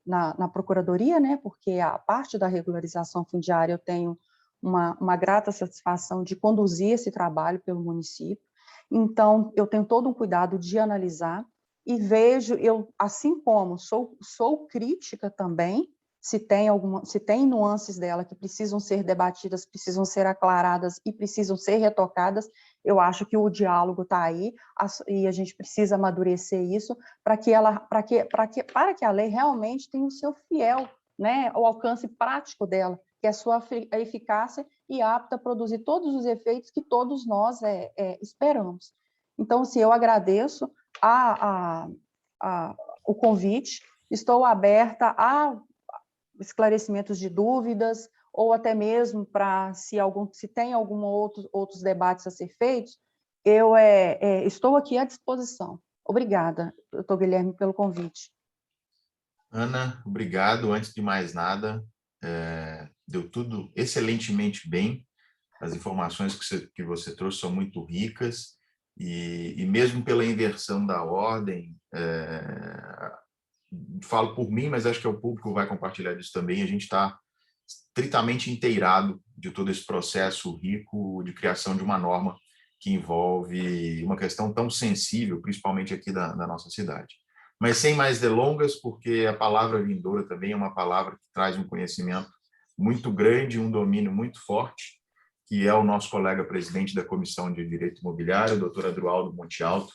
na Procuradoria, né? Porque a parte da regularização fundiária eu tenho uma grata satisfação de conduzir esse trabalho pelo município. Então, eu tenho todo um cuidado de analisar e vejo, assim como sou crítica também, se tem nuances dela que precisam ser debatidas, precisam ser aclaradas e precisam ser retocadas, eu acho que o diálogo está aí e a gente precisa amadurecer isso para que a lei realmente tenha o seu fiel, né, o alcance prático dela, que é a sua eficácia e apta a produzir todos os efeitos que todos nós esperamos. Então, assim, eu agradeço o convite, estou aberta a esclarecimentos de dúvidas, ou até mesmo para, se tem outros debates a ser feitos, eu estou aqui à disposição. Obrigada, doutor Guilherme, pelo convite. Ana, obrigado. Antes de mais nada, deu tudo excelentemente bem. As informações que você trouxe são muito ricas, e mesmo pela inversão da ordem, falo por mim, mas acho que o público vai compartilhar disso também, a gente está estritamente inteirado de todo esse processo rico de criação de uma norma que envolve uma questão tão sensível, principalmente aqui da nossa cidade. Mas sem mais delongas, porque a palavra vindoura também é uma palavra que traz um conhecimento muito grande, um domínio muito forte, que é o nosso colega presidente da Comissão de Direito Imobiliário, o doutor Adroaldo Monte Alto,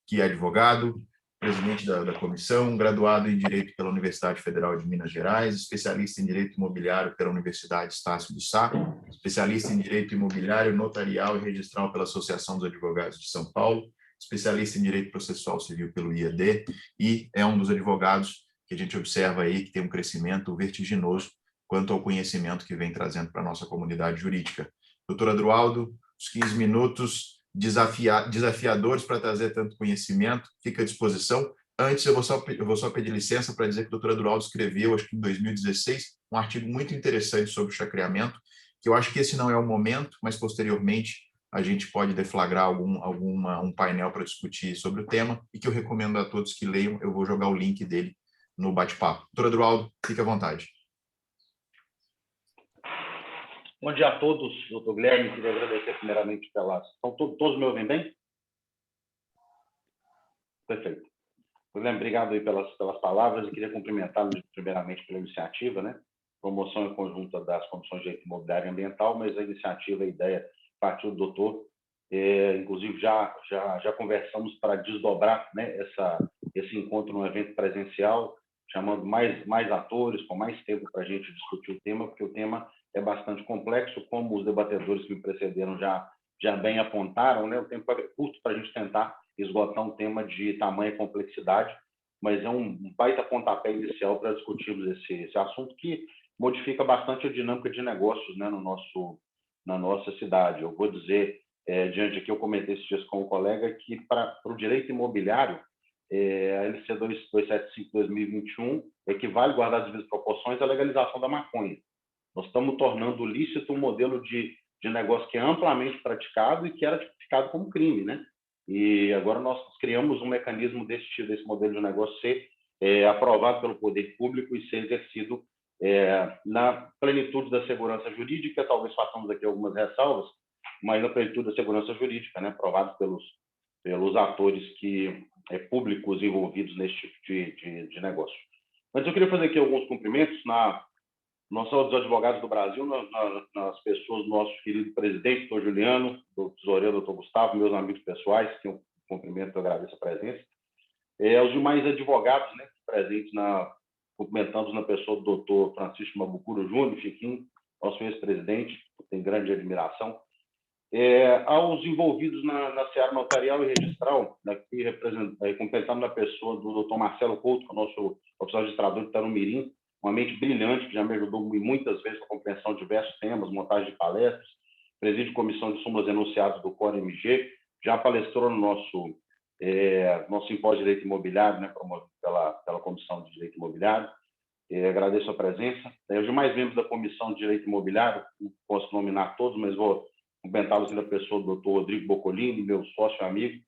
que é advogado, presidente da comissão, graduado em Direito pela Universidade Federal de Minas Gerais, especialista em Direito Imobiliário pela Universidade Estácio de Sá, especialista em Direito Imobiliário, Notarial e Registral pela Associação dos Advogados de São Paulo, especialista em Direito Processual Civil pelo IAD, e é um dos advogados que a gente observa aí que tem um crescimento vertiginoso quanto ao conhecimento que vem trazendo para a nossa comunidade jurídica. Doutor Adroaldo, os 15 minutos desafiadores para trazer tanto conhecimento, fica à disposição. Antes, eu vou só pedir licença para dizer que o doutor Adroaldo escreveu, acho que em 2016, um artigo muito interessante sobre o chacreamento, que eu acho que esse não é o momento, mas posteriormente a gente pode deflagrar um painel para discutir sobre o tema, e que eu recomendo a todos que leiam. Eu vou jogar o link dele no bate-papo. Doutor Adroaldo, fique à vontade. Bom dia a todos, doutor Guilherme. Queria agradecer primeiramente pelas... Todos me ouvem bem? Perfeito. Guilherme, obrigado aí pelas palavras. Eu queria cumprimentá-lo primeiramente pela iniciativa, né? Promoção em conjunta das comissões de direito imobiliário e ambiental, mas a iniciativa, a ideia partiu do doutor. Inclusive, já conversamos para desdobrar, né, esse encontro num evento presencial, chamando mais atores, com mais tempo para a gente discutir o tema, porque o tema é bastante complexo, como os debatedores que me precederam já bem apontaram, né? O tempo é curto para a gente tentar esgotar um tema de tamanha complexidade, mas é um baita pontapé inicial para discutirmos esse assunto, que modifica bastante a dinâmica de negócios, né, na nossa cidade. Eu vou dizer, diante aqui, eu comentei esses dias com um colega, que para o direito imobiliário, a LC 275/2021 equivale, guardadas as devidas proporções, à legalização da maconha. Nós estamos tornando lícito um modelo de de negócio que é amplamente praticado e que era tipificado como crime, né? E agora nós criamos um mecanismo desse modelo de negócio ser aprovado pelo poder público e ser exercido na plenitude da segurança jurídica. Talvez façamos aqui algumas ressalvas, mas na plenitude da segurança jurídica, né? Aprovados pelos atores públicos envolvidos nesse tipo de negócio. Mas eu queria fazer aqui alguns cumprimentos não só dos advogados do Brasil, nas pessoas do nosso querido presidente, doutor Juliano, do tesoureiro, doutor Gustavo, meus amigos pessoais, que eu cumprimento e agradeço a presença, aos demais advogados, né, presentes cumprimentando na pessoa do doutor Francisco Mabucuro Júnior, Chiquinho, nosso ex-presidente, tem grande admiração, aos envolvidos na seara notarial e registral, aqui cumprimentando na pessoa do doutor Marcelo Couto, nosso oficial registrador de Tarumirim, uma mente brilhante, que já me ajudou muitas vezes com a compreensão de diversos temas, montagem de palestras, preside comissão de súmulas enunciados do CORE-MG, já palestrou no nosso simpósio de direito imobiliário, né, promovido pela Comissão de Direito Imobiliário. Agradeço a presença. Os demais membros da Comissão de Direito Imobiliário, não posso nominar todos, mas vou cumprimentá-los na pessoa do doutor Rodrigo Boccolini, meu sócio e amigo.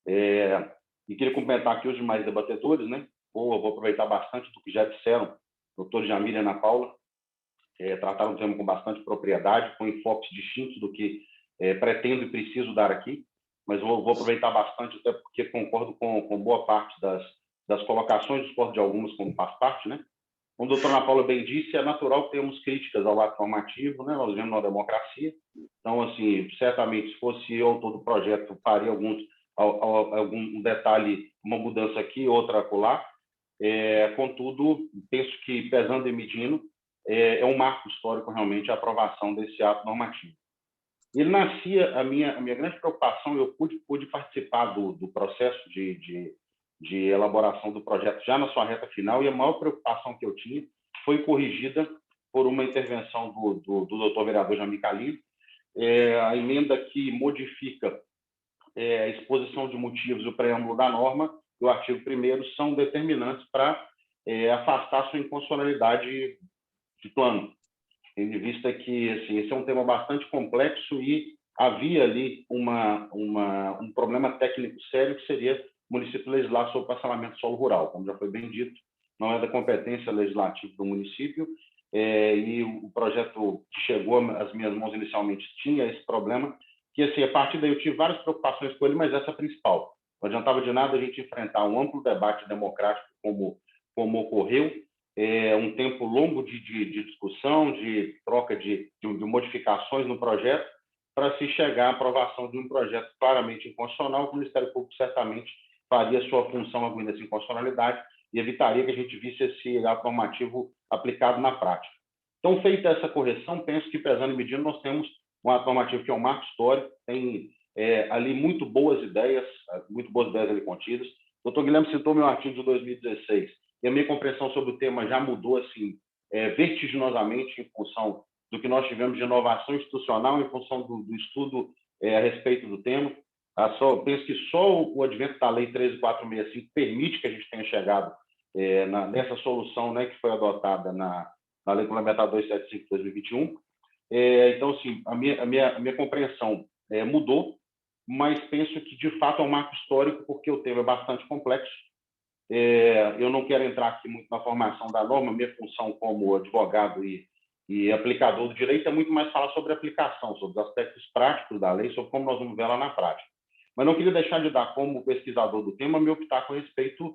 E queria cumprimentar aqui os demais debatedores, né? Vou aproveitar bastante do que já disseram, doutor Jamir e Ana Paula, trataram o tema com bastante propriedade, com enfoques distintos do que pretendo e preciso dar aqui, mas vou aproveitar bastante, até porque concordo com boa parte das colocações, discordo de algumas, como faz parte, né? Como a doutora Ana Paula bem disse, é natural que tenhamos críticas ao ato normativo, né? Nós vivemos numa democracia, então, assim, certamente, se fosse eu, todo o projeto faria algum detalhe, uma mudança aqui, outra acolá. Contudo, penso que, pesando e medindo, é um marco histórico, realmente, a aprovação desse ato normativo. Ele nascia, a minha grande preocupação, eu pude participar do processo de elaboração do projeto já na sua reta final, e a maior preocupação que eu tinha foi corrigida por uma intervenção do doutor vereador Jamir Calil, a emenda que modifica a exposição de motivos e o preâmbulo da norma do artigo 1º são determinantes para afastar sua inconstitucionalidade de plano, tendo em vista que assim, esse é um tema bastante complexo e havia ali um problema técnico sério, que seria o município legislar sobre parcelamento de solo rural. Como já foi bem dito, não é da competência legislativa do município, e o projeto que chegou às minhas mãos inicialmente tinha esse problema, que assim, a partir daí eu tive várias preocupações com ele, mas essa é a principal. Não adiantava de nada a gente enfrentar um amplo debate democrático como ocorreu, um tempo longo de discussão, de troca de modificações no projeto, para se chegar à aprovação de um projeto claramente inconstitucional, que o Ministério Público certamente faria sua função arguindo essa inconstitucionalidade e evitaria que a gente visse esse ato normativo aplicado na prática. Então, feita essa correção, penso que, pesando e medindo, nós temos um ato normativo que é um marco histórico, tem ali muito boas ideias ali contidas. O doutor Guilherme citou meu artigo de 2016, e a minha compreensão sobre o tema já mudou assim, vertiginosamente em função do que nós tivemos de inovação institucional, em função do estudo a respeito do tema. Penso que só o advento da Lei 13.465 permite que a gente tenha chegado nessa solução, né, que foi adotada na Lei Complementar 275 de 2021. Então, assim, a minha compreensão mudou, mas penso que, de fato, é um marco histórico, porque o tema é bastante complexo. Eu não quero entrar aqui muito na formação da norma, minha função como advogado e aplicador do direito é muito mais falar sobre a aplicação, sobre os aspectos práticos da lei, sobre como nós vamos ver ela na prática. Mas não queria deixar de dar, como pesquisador do tema, meu pitaco a respeito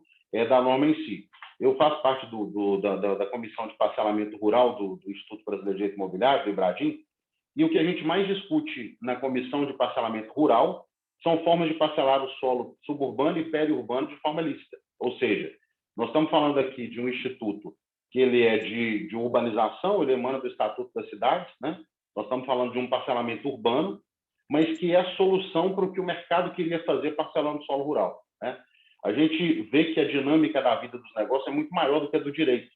da norma em si. Eu faço parte da Comissão de Parcelamento Rural do Instituto Brasileiro de Direito Imobiliário, do IBRADIM, e o que a gente mais discute na Comissão de Parcelamento Rural são formas de parcelar o solo suburbano e periurbano de forma lícita. Ou seja, nós estamos falando aqui de um instituto que ele é de urbanização, ele emana do Estatuto das Cidades, né? Nós estamos falando de um parcelamento urbano, mas que é a solução para o que o mercado queria fazer parcelando solo rural, né? A gente vê que a dinâmica da vida dos negócios é muito maior do que a do direito.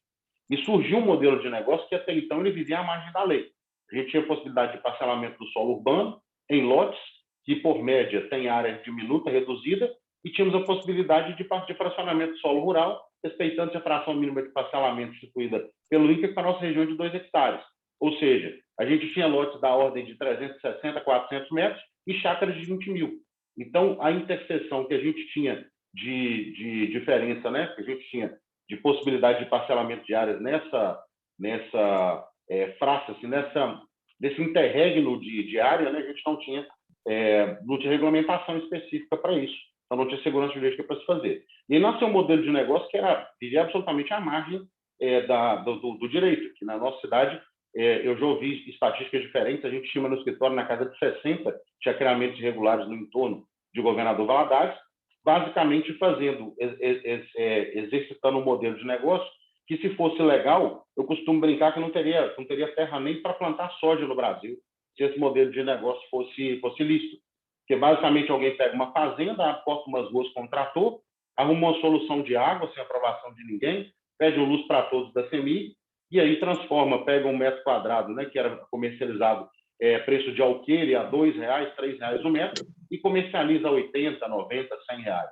E surgiu um modelo de negócio que até então ele vivia à margem da lei. A gente tinha a possibilidade de parcelamento do solo urbano em lotes, que por média tem área diminuta, reduzida, e tínhamos a possibilidade de fracionamento do solo rural, respeitando a fração mínima de parcelamento instituída pelo INCA para a nossa região de 2 hectares. Ou seja, a gente tinha lotes da ordem de 360, 400 metros e chácaras de 20 mil. Então, a interseção que a gente tinha de diferença, né, que a gente tinha de possibilidade de parcelamento de áreas nessa fraça, assim, desse interregno de área, né, a gente não tinha regulamentação específica para isso. Então, não tinha segurança jurídica para se fazer. E aí nasceu um modelo de negócio que vivia absolutamente à margem do direito, que na nossa cidade, eu já ouvi estatísticas diferentes, a gente tinha no escritório na casa de 60 chacreamentos irregulares no entorno de Governador Valadares, basicamente exercitando um modelo de negócio que, se fosse legal, eu costumo brincar que não teria terra nem para plantar soja no Brasil, se esse modelo de negócio fosse lícito. Porque, basicamente, alguém pega uma fazenda, aposta umas ruas com um trator, arruma uma solução de água sem aprovação de ninguém, pede luz para todos da CEMIG, e aí pega um metro quadrado, né, que era comercializado preço de alqueire a R$2, R$3 o metro, e comercializa a 80, 90, 100 reais.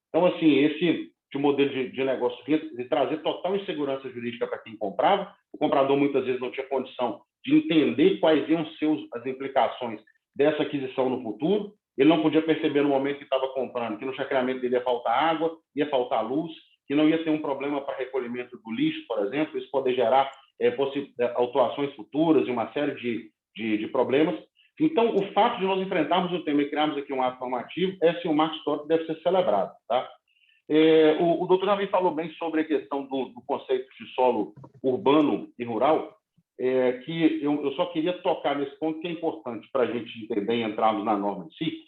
Então, assim, esse modelo de negócio de trazer total insegurança jurídica para quem comprava, o comprador muitas vezes não tinha condição de entender quais iam ser as implicações dessa aquisição no futuro, ele não podia perceber no momento que estava comprando que no chacreamento dele ia faltar água, ia faltar luz, que não ia ter um problema para recolhimento do lixo, por exemplo, isso poder gerar autuações futuras e uma série de problemas. Então, o fato de nós enfrentarmos o tema e criarmos aqui um ato normativo é, sim, um marco histórico que deve ser celebrado. Tá? O doutor Javi falou bem sobre a questão do conceito de solo urbano e rural, que eu só queria tocar nesse ponto que é importante para a gente entender e entrarmos na norma em si,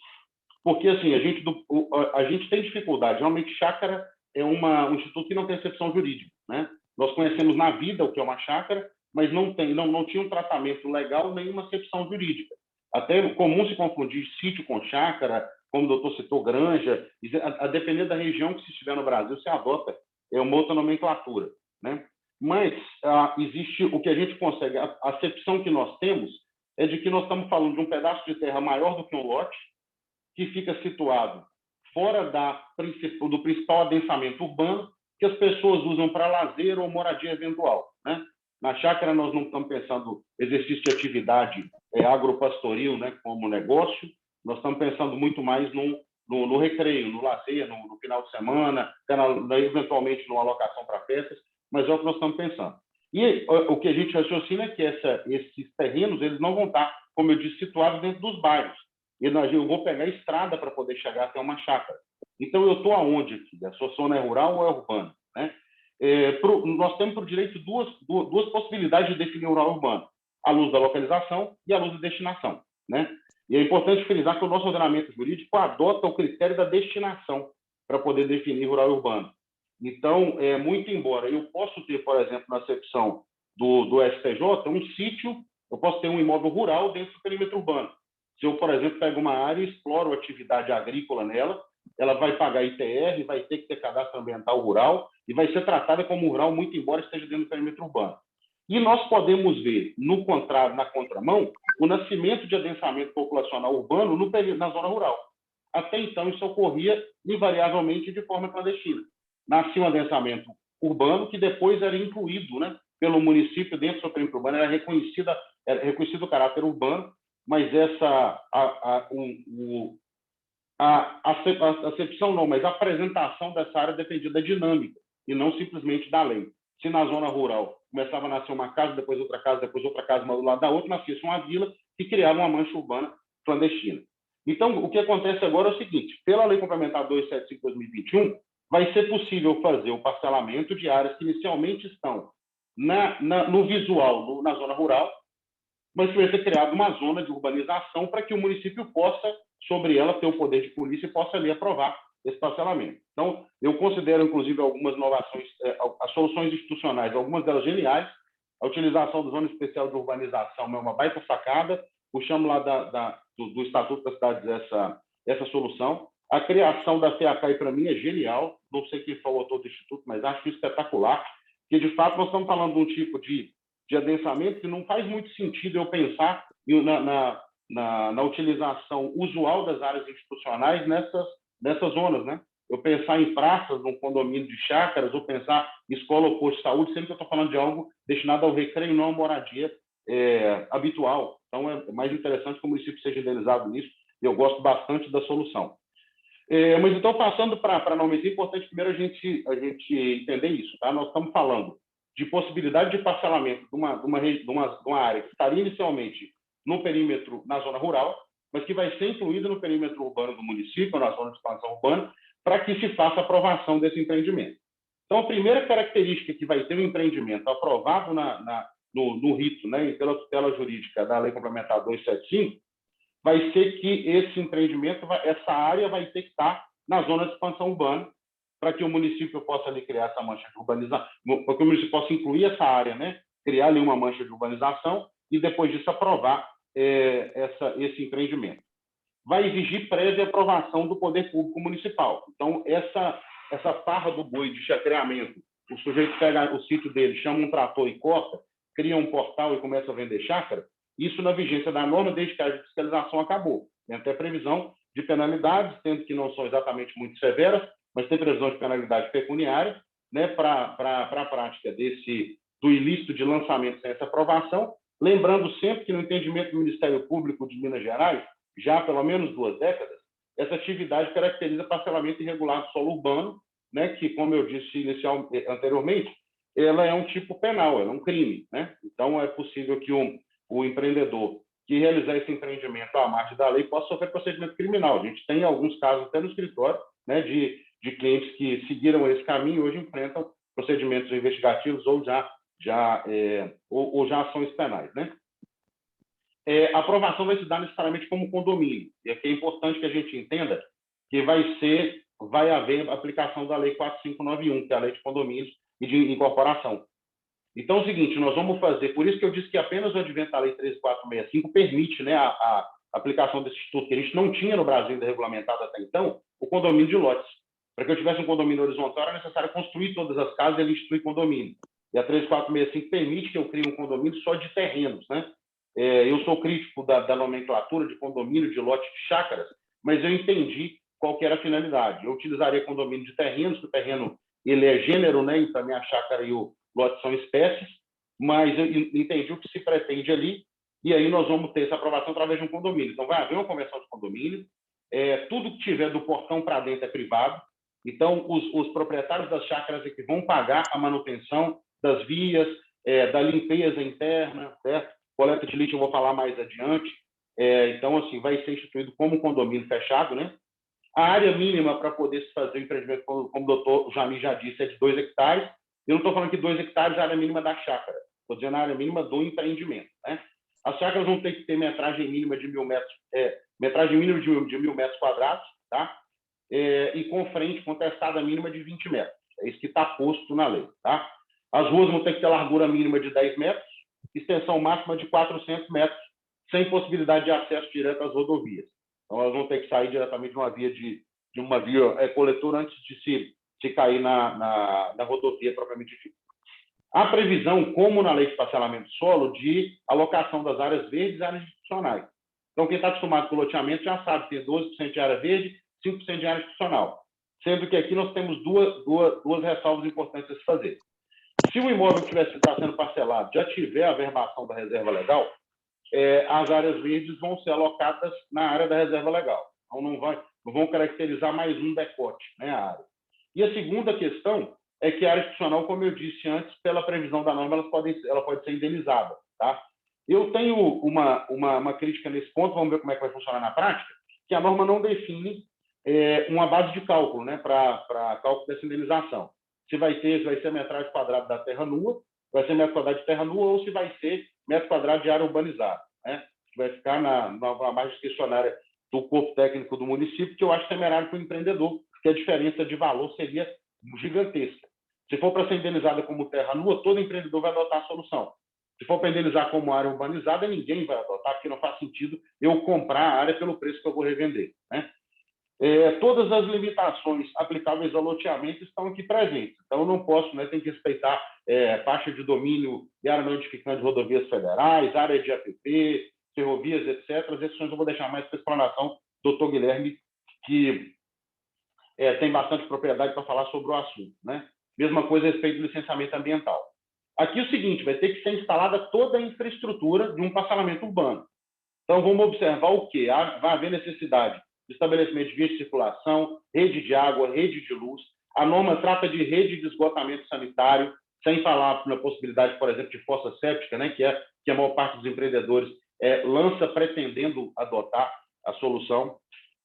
porque assim, a gente tem dificuldade. Realmente, chácara é um instituto que não tem excepção jurídica, né? Nós conhecemos na vida o que é uma chácara, mas não tinha um tratamento legal nem uma acepção jurídica. Até é comum se confundir sítio com chácara, como o doutor citou, granja, a depender da região que se estiver no Brasil, se adota uma outra nomenclatura, né? Mas existe o que a gente consegue, a acepção que nós temos é de que nós estamos falando de um pedaço de terra maior do que um lote, que fica situado fora do principal adensamento urbano, que as pessoas usam para lazer ou moradia eventual, né? Na chácara, nós não estamos pensando exercício de atividade agropastoril, né, como negócio, nós estamos pensando muito mais no recreio, no lazer, no final de semana, eventualmente numa alocação para festas, mas é o que nós estamos pensando. E o que a gente raciocina é que esses terrenos eles não vão estar, como eu disse, situados dentro dos bairros. Eu vou pegar a estrada para poder chegar até uma chácara. Então, eu estou aonde aqui? A sua zona é rural ou é urbana? Né? Nós temos, por direito, duas possibilidades de definir o rural urbano. A luz da localização e a luz da destinação. Né? E é importante frisar que o nosso ordenamento jurídico adota o critério da destinação para poder definir rural e urbano. Então, muito embora eu possa ter, por exemplo, na acepção do STJ, um sítio, eu posso ter um imóvel rural dentro do perímetro urbano. Se eu, por exemplo, pego uma área e exploro atividade agrícola nela, ela vai pagar ITR, vai ter que ter cadastro ambiental rural e vai ser tratada como rural, muito embora esteja dentro do perímetro urbano. E nós podemos ver, na contramão, o nascimento de adensamento populacional urbano na zona rural. Até então, isso ocorria invariavelmente de forma clandestina. Nascia um adensamento urbano que depois era incluído, né, pelo município dentro do seu perímetro urbano, era reconhecido o caráter urbano, mas a acepção não, mas a apresentação dessa área dependia da dinâmica e não simplesmente da lei. Se na zona rural começava a nascer uma casa, depois outra casa, uma do lado da outra, nascia uma vila que criava uma mancha urbana clandestina. Então, o que acontece agora é o seguinte, pela Lei Complementar 275/2021, vai ser possível fazer o parcelamento de áreas que inicialmente estão no visual, na zona rural, mas vai ser criada uma zona de urbanização para que o município possa, sobre ela, ter o poder de polícia e possa ali aprovar esse parcelamento. Então, eu considero, inclusive, algumas inovações, as soluções institucionais, algumas delas geniais. A utilização da Zona Especial de Urbanização é uma baita sacada. Puxamos lá do Estatuto das Cidades essa solução. A criação da FEACAI, para mim, é genial. Não sei quem foi o autor do Instituto, mas acho espetacular. Porque, de fato, nós estamos falando de um tipo de adensamento que não faz muito sentido eu pensar na utilização usual das áreas institucionais nessas zonas, né? Eu pensar em praças, num condomínio de chácaras, ou pensar em escola ou posto de saúde, sempre que eu estou falando de algo destinado ao recreio, não à moradia habitual. Então, é mais interessante que o município seja indenizado nisso, e eu gosto bastante da solução. Mas, então, passando para a norma, é importante primeiro a gente entender isso. Tá? Nós estamos falando de possibilidade de parcelamento de uma área que estaria inicialmente no perímetro, na zona rural, mas que vai ser incluída no perímetro urbano do município, na zona de expansão urbana, para que se faça a aprovação desse empreendimento. Então, a primeira característica que vai ter um empreendimento aprovado no rito, né, e pela tutela jurídica da Lei Complementar 275, vai ser que esse empreendimento, essa área vai ter que estar na zona de expansão urbana, para que o município possa ali criar essa mancha de urbanização, para que o município possa incluir essa área, né, criar ali uma mancha de urbanização e depois disso aprovar esse empreendimento. Vai exigir prévia aprovação do poder público municipal. Então, essa farra do boi de chacreamento, o sujeito pega o sítio dele, chama um trator e corta, cria um portal e começa a vender chácara, isso na vigência da norma, desde que a fiscalização acabou. Tem até previsão de penalidades, tendo que não são exatamente muito severas, mas tem previsão de penalidade pecuniária, né, para a prática do ilícito de lançamento sem essa aprovação, lembrando sempre que no entendimento do Ministério Público de Minas Gerais, já há pelo menos 2 décadas, essa atividade caracteriza parcelamento irregular do solo urbano, né, que, como eu disse anteriormente, ela é um tipo penal, ela é um crime, né? Então, é possível que o empreendedor que realizar esse empreendimento à margem da lei possa sofrer procedimento criminal. A gente tem alguns casos até no escritório, né, de clientes que seguiram esse caminho e hoje enfrentam procedimentos investigativos ou já ações penais, né? A aprovação vai se dar necessariamente como condomínio. E aqui é importante que a gente entenda que vai haver aplicação da Lei 4591, que é a Lei de Condomínios e de Incorporação. Então, é o seguinte, nós vamos fazer, por isso que eu disse que apenas o advento da Lei 13465 permite, né, a aplicação desse instituto, que a gente não tinha no Brasil ainda regulamentado até então, o condomínio de lotes. Para que eu tivesse um condomínio horizontal, era necessário construir todas as casas e ele instituir condomínio. E a 13465 permite que eu crie um condomínio só de terrenos, né? Eu sou crítico da nomenclatura de condomínio, de lote de chácaras, mas eu entendi qual que era a finalidade. Eu utilizaria condomínio de terrenos, que o terreno ele é gênero, né? Então, a minha chácara e o lote são espécies, mas eu entendi o que se pretende ali, e aí nós vamos ter essa aprovação através de um condomínio. Então, vai haver uma conversão de condomínio, tudo que tiver do portão para dentro é privado, então os proprietários das chácaras é que vão pagar a manutenção das vias, da limpeza interna, certo? Coleta de lixo eu vou falar mais adiante. Então, assim, vai ser instituído como um condomínio fechado, né? A área mínima para poder se fazer o empreendimento, como o doutor Jamir já disse, é de 2 hectares. Eu não estou falando que 2 hectares é a área mínima da chácara. Estou dizendo a área mínima do empreendimento, né? As chácaras vão ter que ter metragem mínima de 1.000 metros, metragem mínima de 1.000 metros quadrados, tá? E com frente contestada mínima de 20 metros. É isso que está posto na lei, tá? As ruas vão ter que ter largura mínima de 10 metros, extensão máxima de 400 metros, sem possibilidade de acesso direto às rodovias. Então, elas vão ter que sair diretamente de uma via coletora antes de se cair na rodovia propriamente dita. Há previsão, como na lei de parcelamento solo, de alocação das áreas verdes e áreas institucionais. Então, quem está acostumado com o loteamento já sabe que tem 12% de área verde, 5% de área institucional. Sendo que aqui nós temos duas ressalvas importantes a se fazer. Se o imóvel que está sendo parcelado já tiver a verbação da reserva legal, as áreas verdes vão ser alocadas na área da reserva legal. Então, não vão caracterizar mais um decote, né, a área. E a segunda questão é que a área institucional, como eu disse antes, pela previsão da norma, ela pode ser indenizada. Tá? Eu tenho uma crítica nesse ponto, vamos ver como é que vai funcionar na prática, que a norma não define uma base de cálculo, né, para cálculo dessa indenização. Se vai ser metragem quadrada da terra nua, vai ser metro quadrado de terra nua, ou se vai ser metro quadrado de área urbanizada, né? Vai ficar na margem discricionária do corpo técnico do município, que eu acho temerário para o empreendedor, porque a diferença de valor seria gigantesca. Se for para ser indenizada como terra nua, todo empreendedor vai adotar a solução. Se for para indenizar como área urbanizada, ninguém vai adotar, porque não faz sentido eu comprar a área pelo preço que eu vou revender, né? Todas as limitações aplicáveis ao loteamento estão aqui presentes. Então, eu não posso, né, tem que respeitar faixa de domínio e área não edificante de rodovias federais, área de APP, ferrovias, etc. As questões eu vou deixar mais para explanação do Dr. Guilherme, que tem bastante propriedade para falar sobre o assunto, né? Mesma coisa a respeito do licenciamento ambiental. Aqui é o seguinte, vai ter que ser instalada toda a infraestrutura de um parcelamento urbano. Então, vamos observar o quê? Vai haver necessidade de estabelecimento de vias de circulação, rede de água, rede de luz. A norma trata de rede de esgotamento sanitário, sem falar na possibilidade, por exemplo, de fossa séptica, né, que a maior parte dos empreendedores lança pretendendo adotar a solução.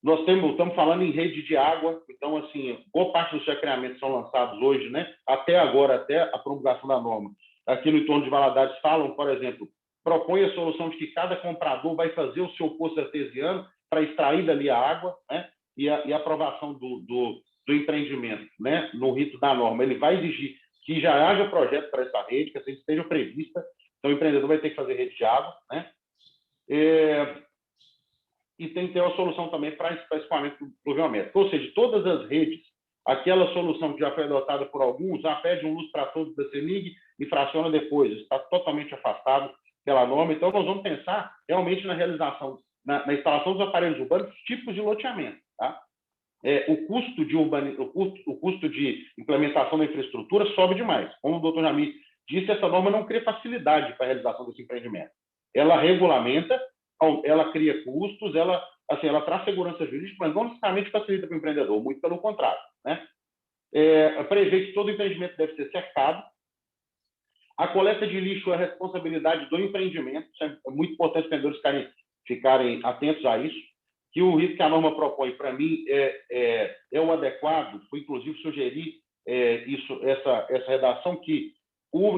Nós estamos falando em rede de água, então, assim, boa parte dos chacreamentos são lançados hoje, né, até agora, até a promulgação da norma. Aqui no entorno de Valadares falam, por exemplo, propõe a solução de que cada comprador vai fazer o seu poço artesiano para extrair dali a água, né, e a aprovação do empreendimento, né, no rito da norma. Ele vai exigir que já haja projeto para essa rede, que essa esteja prevista, então o empreendedor vai ter que fazer rede de água, né, e tem que ter uma solução também para escoamento pluviométrico. Ou seja, todas as redes, aquela solução que já foi adotada por alguns, já pede um luz para todos da CEMIG e fraciona depois, está totalmente afastado pela norma. Então, nós vamos pensar realmente na realização, na instalação dos aparelhos urbanos, tipos de loteamento. Tá? O custo de implementação da infraestrutura sobe demais. Como o doutor Jamir disse, essa norma não cria facilidade para a realização desse empreendimento. Ela regulamenta, ela cria custos, ela traz segurança jurídica, mas não necessariamente facilita para o empreendedor, muito pelo contrário. Né? Prevê que todo empreendimento deve ser cercado. A coleta de lixo é responsabilidade do empreendimento, isso é muito importante os empreendedores ficarem atentos a isso, que o risco que a norma propõe, para mim, é o adequado, foi inclusive sugerir essa redação, que o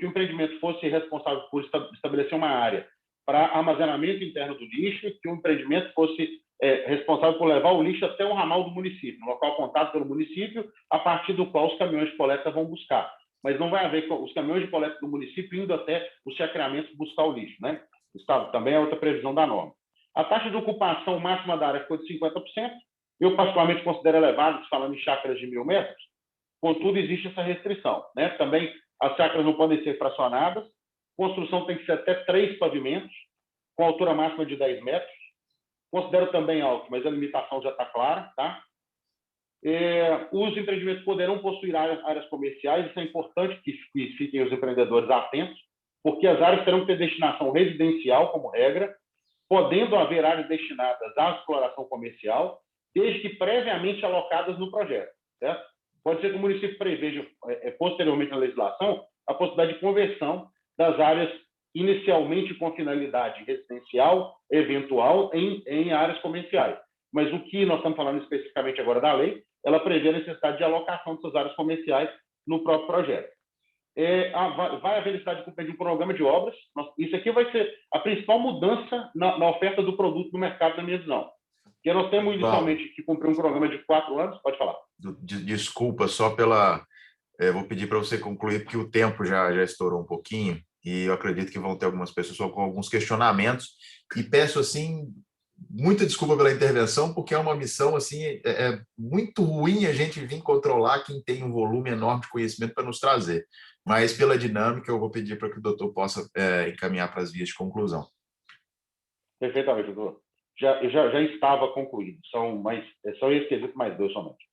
empreendimento fosse responsável por estabelecer uma área para armazenamento interno do lixo, e que o empreendimento fosse responsável por levar o lixo até o ramal do município, no local apontado pelo município, a partir do qual os caminhões de coleta vão buscar. Mas não vai haver os caminhões de coleta do município indo até os chacreamentos buscar o lixo. Né? Isso também é outra previsão da norma. A taxa de ocupação máxima da área foi de 50%. Eu, particularmente, considero elevado, falando em chácaras de 1.000 metros. Contudo, existe essa restrição. Né? Também, as chácaras não podem ser fracionadas. Construção tem que ser até 3 pavimentos, com altura máxima de 10 metros. Considero também alto, mas a limitação já está clara. Tá? Os empreendimentos poderão possuir áreas comerciais. Isso é importante que fiquem os empreendedores atentos, porque as áreas terão que ter destinação residencial, como regra, podendo haver áreas destinadas à exploração comercial, desde que previamente alocadas no projeto. Certo? Pode ser que o município preveja, posteriormente na legislação, a possibilidade de conversão das áreas inicialmente com finalidade residencial, eventual, em áreas comerciais. Mas o que nós estamos falando especificamente agora da lei, ela prevê a necessidade de alocação dessas áreas comerciais no próprio projeto. Vai haver necessidade de cumprir um programa de obras. Isso aqui vai ser a principal mudança na oferta do produto no mercado, na minha visão. Porque nós temos inicialmente que cumprir um programa de 4 anos. Pode falar. Desculpa, só pela... vou pedir para você concluir, porque o tempo já estourou um pouquinho, e eu acredito que vão ter algumas pessoas com alguns questionamentos, e peço, assim, muita desculpa pela intervenção, porque é uma missão, assim, muito ruim a gente vir controlar quem tem um volume enorme de conhecimento para nos trazer. Mas, pela dinâmica, eu vou pedir para que o doutor possa encaminhar para as vias de conclusão. Perfeitamente, doutor. Já estava concluído. São esse quesito mais 2 somente.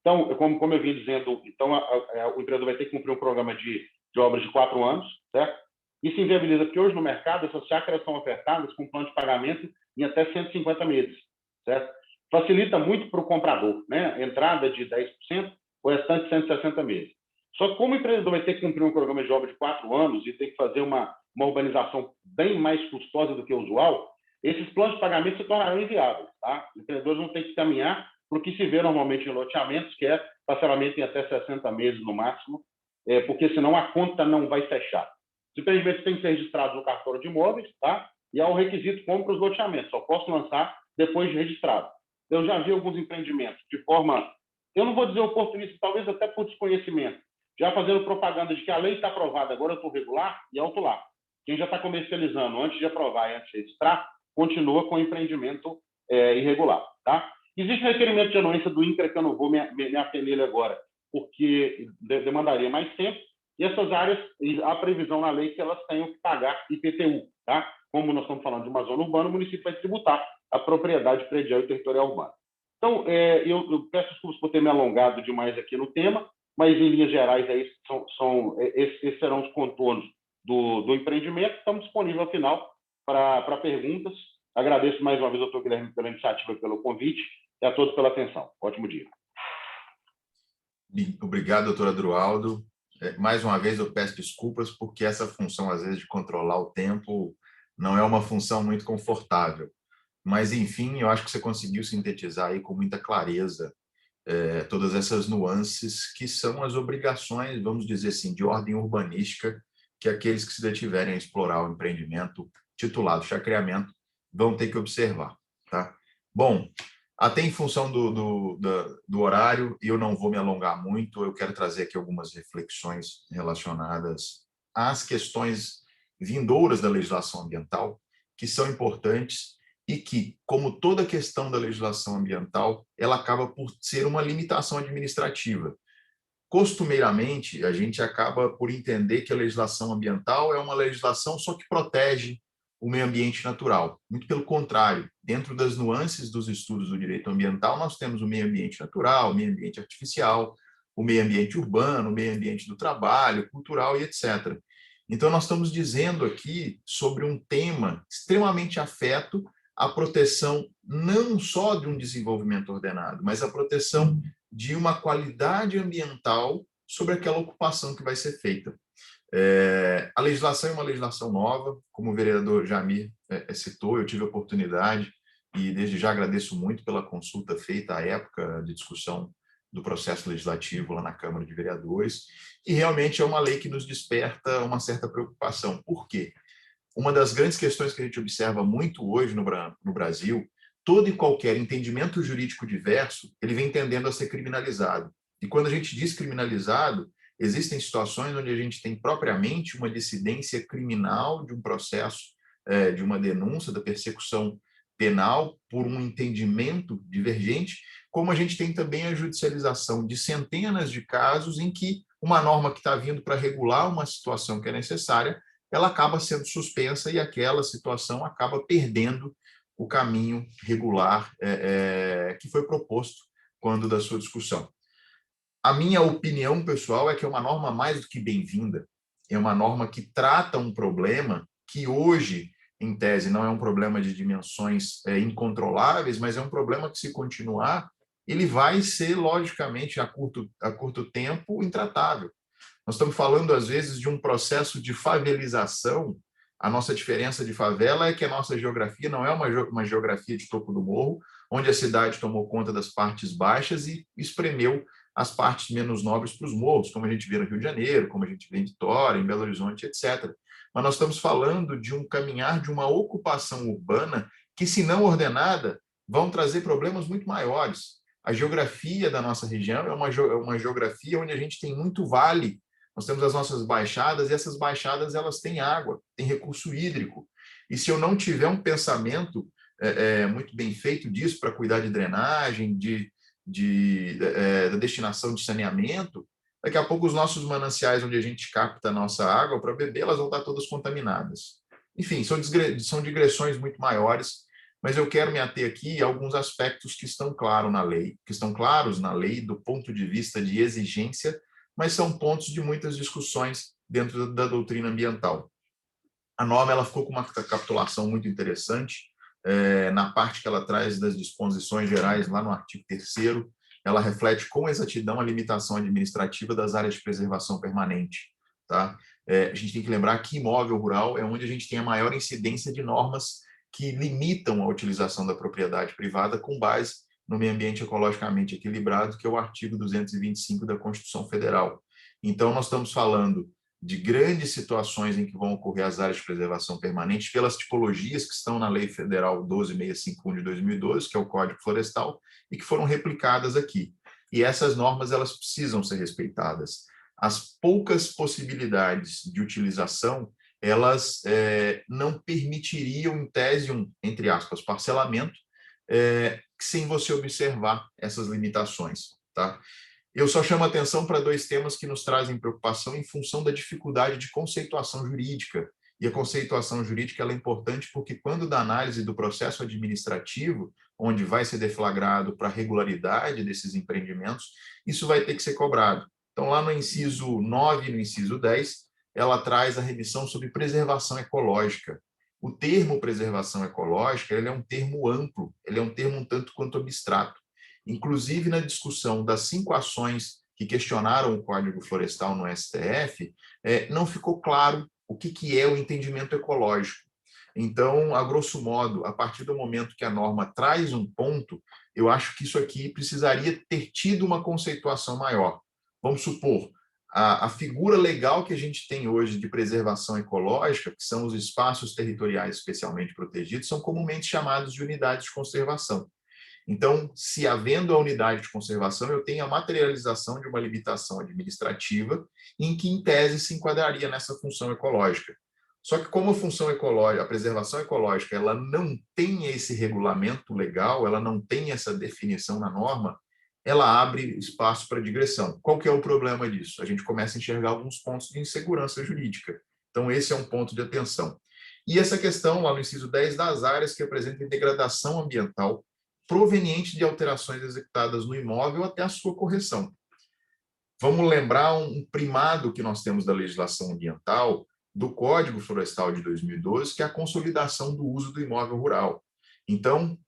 Então, como eu vim dizendo, então, o empreendedor vai ter que cumprir um programa de obras de 4 anos, certo? Isso inviabiliza, porque hoje no mercado essas chácaras são ofertadas com plano de pagamento em até 150 meses, certo? Facilita muito para o comprador, né? Entrada de 10%, o restante 160 meses. Só que como o empreendedor vai ter que cumprir um programa de obra de 4 anos e ter que fazer uma urbanização bem mais custosa do que o usual, esses planos de pagamento se tornarão inviáveis, tá? Os empreendedores vão ter que caminhar para o que se vê normalmente em loteamentos, que é parcelamento em até 60 meses no máximo, porque senão a conta não vai fechar. Os empreendimentos têm que ser registrados no cartório de imóveis, tá? E há um requisito como para os loteamentos, só posso lançar depois de registrado. Eu já vi alguns empreendimentos de forma, eu não vou dizer oportunista, talvez até por desconhecimento, já fazendo propaganda de que a lei está aprovada, agora eu estou regular e alto lá. Quem já está comercializando antes de aprovar e antes de registrar, continua com o empreendimento irregular, tá? Existe um requerimento de anuência do INCRA, que eu não vou me ater nele agora, porque demandaria mais tempo, e essas áreas, há previsão na lei que elas tenham que pagar IPTU, tá? Como nós estamos falando de uma zona urbana, o município vai tributar a propriedade predial e territorial urbana. Então, eu peço desculpas por ter me alongado demais aqui no tema, mas em linhas gerais esses serão os contornos do empreendimento. Estamos disponíveis ao final para perguntas. Agradeço mais uma vez ao doutor Guilherme pela iniciativa, pelo convite, e a todos pela atenção. Ótimo dia. Obrigado, doutor Adroaldo. Mais uma vez, eu peço desculpas, porque essa função, às vezes, de controlar o tempo não é uma função muito confortável. Mas, enfim, eu acho que você conseguiu sintetizar aí com muita clareza todas essas nuances que são as obrigações, vamos dizer assim, de ordem urbanística, que aqueles que se detiverem a explorar o empreendimento titulado chacreamento vão ter que observar. Tá? Bom, até em função do horário, eu não vou me alongar muito, eu quero trazer aqui algumas reflexões relacionadas às questões vindouras da legislação ambiental, que são importantes e que, como toda questão da legislação ambiental, ela acaba por ser uma limitação administrativa. Costumeiramente, a gente acaba por entender que a legislação ambiental é uma legislação só que protege o meio ambiente natural. Muito pelo contrário, dentro das nuances dos estudos do direito ambiental, nós temos o meio ambiente natural, o meio ambiente artificial, o meio ambiente urbano, o meio ambiente do trabalho, cultural e etc. Então, nós estamos dizendo aqui sobre um tema extremamente afeto à proteção não só de um desenvolvimento ordenado, mas a proteção de uma qualidade ambiental sobre aquela ocupação que vai ser feita. A legislação é uma legislação nova, como o vereador Jamir citou, eu tive a oportunidade e desde já agradeço muito pela consulta feita à época de discussão do processo legislativo lá na Câmara de Vereadores, e realmente é uma lei que nos desperta uma certa preocupação. Por quê? Uma das grandes questões que a gente observa muito hoje no Brasil, todo e qualquer entendimento jurídico diverso, ele vem tendendo a ser criminalizado. E quando a gente diz criminalizado, existem situações onde a gente tem propriamente uma dissidência criminal de um processo, de uma denúncia, da persecução penal por um entendimento divergente, como a gente tem também a judicialização de centenas de casos em que uma norma que está vindo para regular uma situação que é necessária, ela acaba sendo suspensa e aquela situação acaba perdendo o caminho regular que foi proposto quando da sua discussão. A minha opinião, pessoal, é que é uma norma mais do que bem-vinda. É uma norma que trata um problema que hoje, em tese, não é um problema de dimensões incontroláveis, mas é um problema que, se continuar, ele vai ser, logicamente, a curto tempo, intratável. Nós estamos falando, às vezes, de um processo de favelização. A nossa diferença de favela é que a nossa geografia não é uma geografia de topo do morro, onde a cidade tomou conta das partes baixas e espremeu as partes menos nobres para os morros, como a gente vê no Rio de Janeiro, como a gente vê em Vitória, em Belo Horizonte, etc. Mas nós estamos falando de um caminhar de uma ocupação urbana que, se não ordenada, vão trazer problemas muito maiores. A geografia da nossa região é uma geografia onde a gente tem muito vale. Nós temos as nossas baixadas, e essas baixadas elas têm água, têm recurso hídrico. E se eu não tiver um pensamento muito bem feito disso para cuidar de drenagem, da destinação de saneamento, daqui a pouco os nossos mananciais onde a gente capta a nossa água para beber, elas vão estar todas contaminadas. Enfim, são digressões muito maiores, mas eu quero me ater aqui a alguns aspectos que estão claros na lei do ponto de vista de exigência, mas são pontos de muitas discussões dentro da doutrina ambiental. A norma ela ficou com uma capitulação muito interessante, na parte que ela traz das disposições gerais, lá no artigo 3º, ela reflete com exatidão a limitação administrativa das áreas de preservação permanente. Tá? A gente tem que lembrar que imóvel rural é onde a gente tem a maior incidência de normas que limitam a utilização da propriedade privada com base no meio ambiente ecologicamente equilibrado, que é o artigo 225 da Constituição Federal. Então, nós estamos falando de grandes situações em que vão ocorrer as áreas de preservação permanente pelas tipologias que estão na Lei Federal 12651 de 2012, que é o Código Florestal, e que foram replicadas aqui. E essas normas elas precisam ser respeitadas. As poucas possibilidades de utilização, elas não permitiriam, em tese, entre aspas, parcelamento, sem você observar essas limitações. Tá? Eu só chamo a atenção para dois temas que nos trazem preocupação em função da dificuldade de conceituação jurídica. E a conceituação jurídica ela é importante porque, quando da análise do processo administrativo, onde vai ser deflagrado para a regularidade desses empreendimentos, isso vai ter que ser cobrado. Então, lá no inciso 9 e no inciso 10, ela traz a remissão sobre preservação ecológica. O termo preservação ecológica ele é um termo amplo, ele é um termo um tanto quanto abstrato. Inclusive, na discussão das 5 ações que questionaram o Código Florestal no STF, não ficou claro o que é o entendimento ecológico. Então, a grosso modo, a partir do momento que a norma traz um ponto, eu acho que isso aqui precisaria ter tido uma conceituação maior. Vamos supor, a figura legal que a gente tem hoje de preservação ecológica, que são os espaços territoriais especialmente protegidos, são comumente chamados de unidades de conservação. Então, se havendo a unidade de conservação, eu tenho a materialização de uma limitação administrativa em que, em tese, se enquadraria nessa função ecológica. Só que como a função ecológica, a preservação ecológica, ela não tem esse regulamento legal, ela não tem essa definição na norma, ela abre espaço para digressão. Qual que é o problema disso? A gente começa a enxergar alguns pontos de insegurança jurídica. Então, esse é um ponto de atenção. E essa questão, lá no inciso 10, das áreas que apresentem degradação ambiental proveniente de alterações executadas no imóvel até a sua correção. Vamos lembrar um primado que nós temos da legislação ambiental, do Código Florestal de 2012, que é a consolidação do uso do imóvel rural. Então,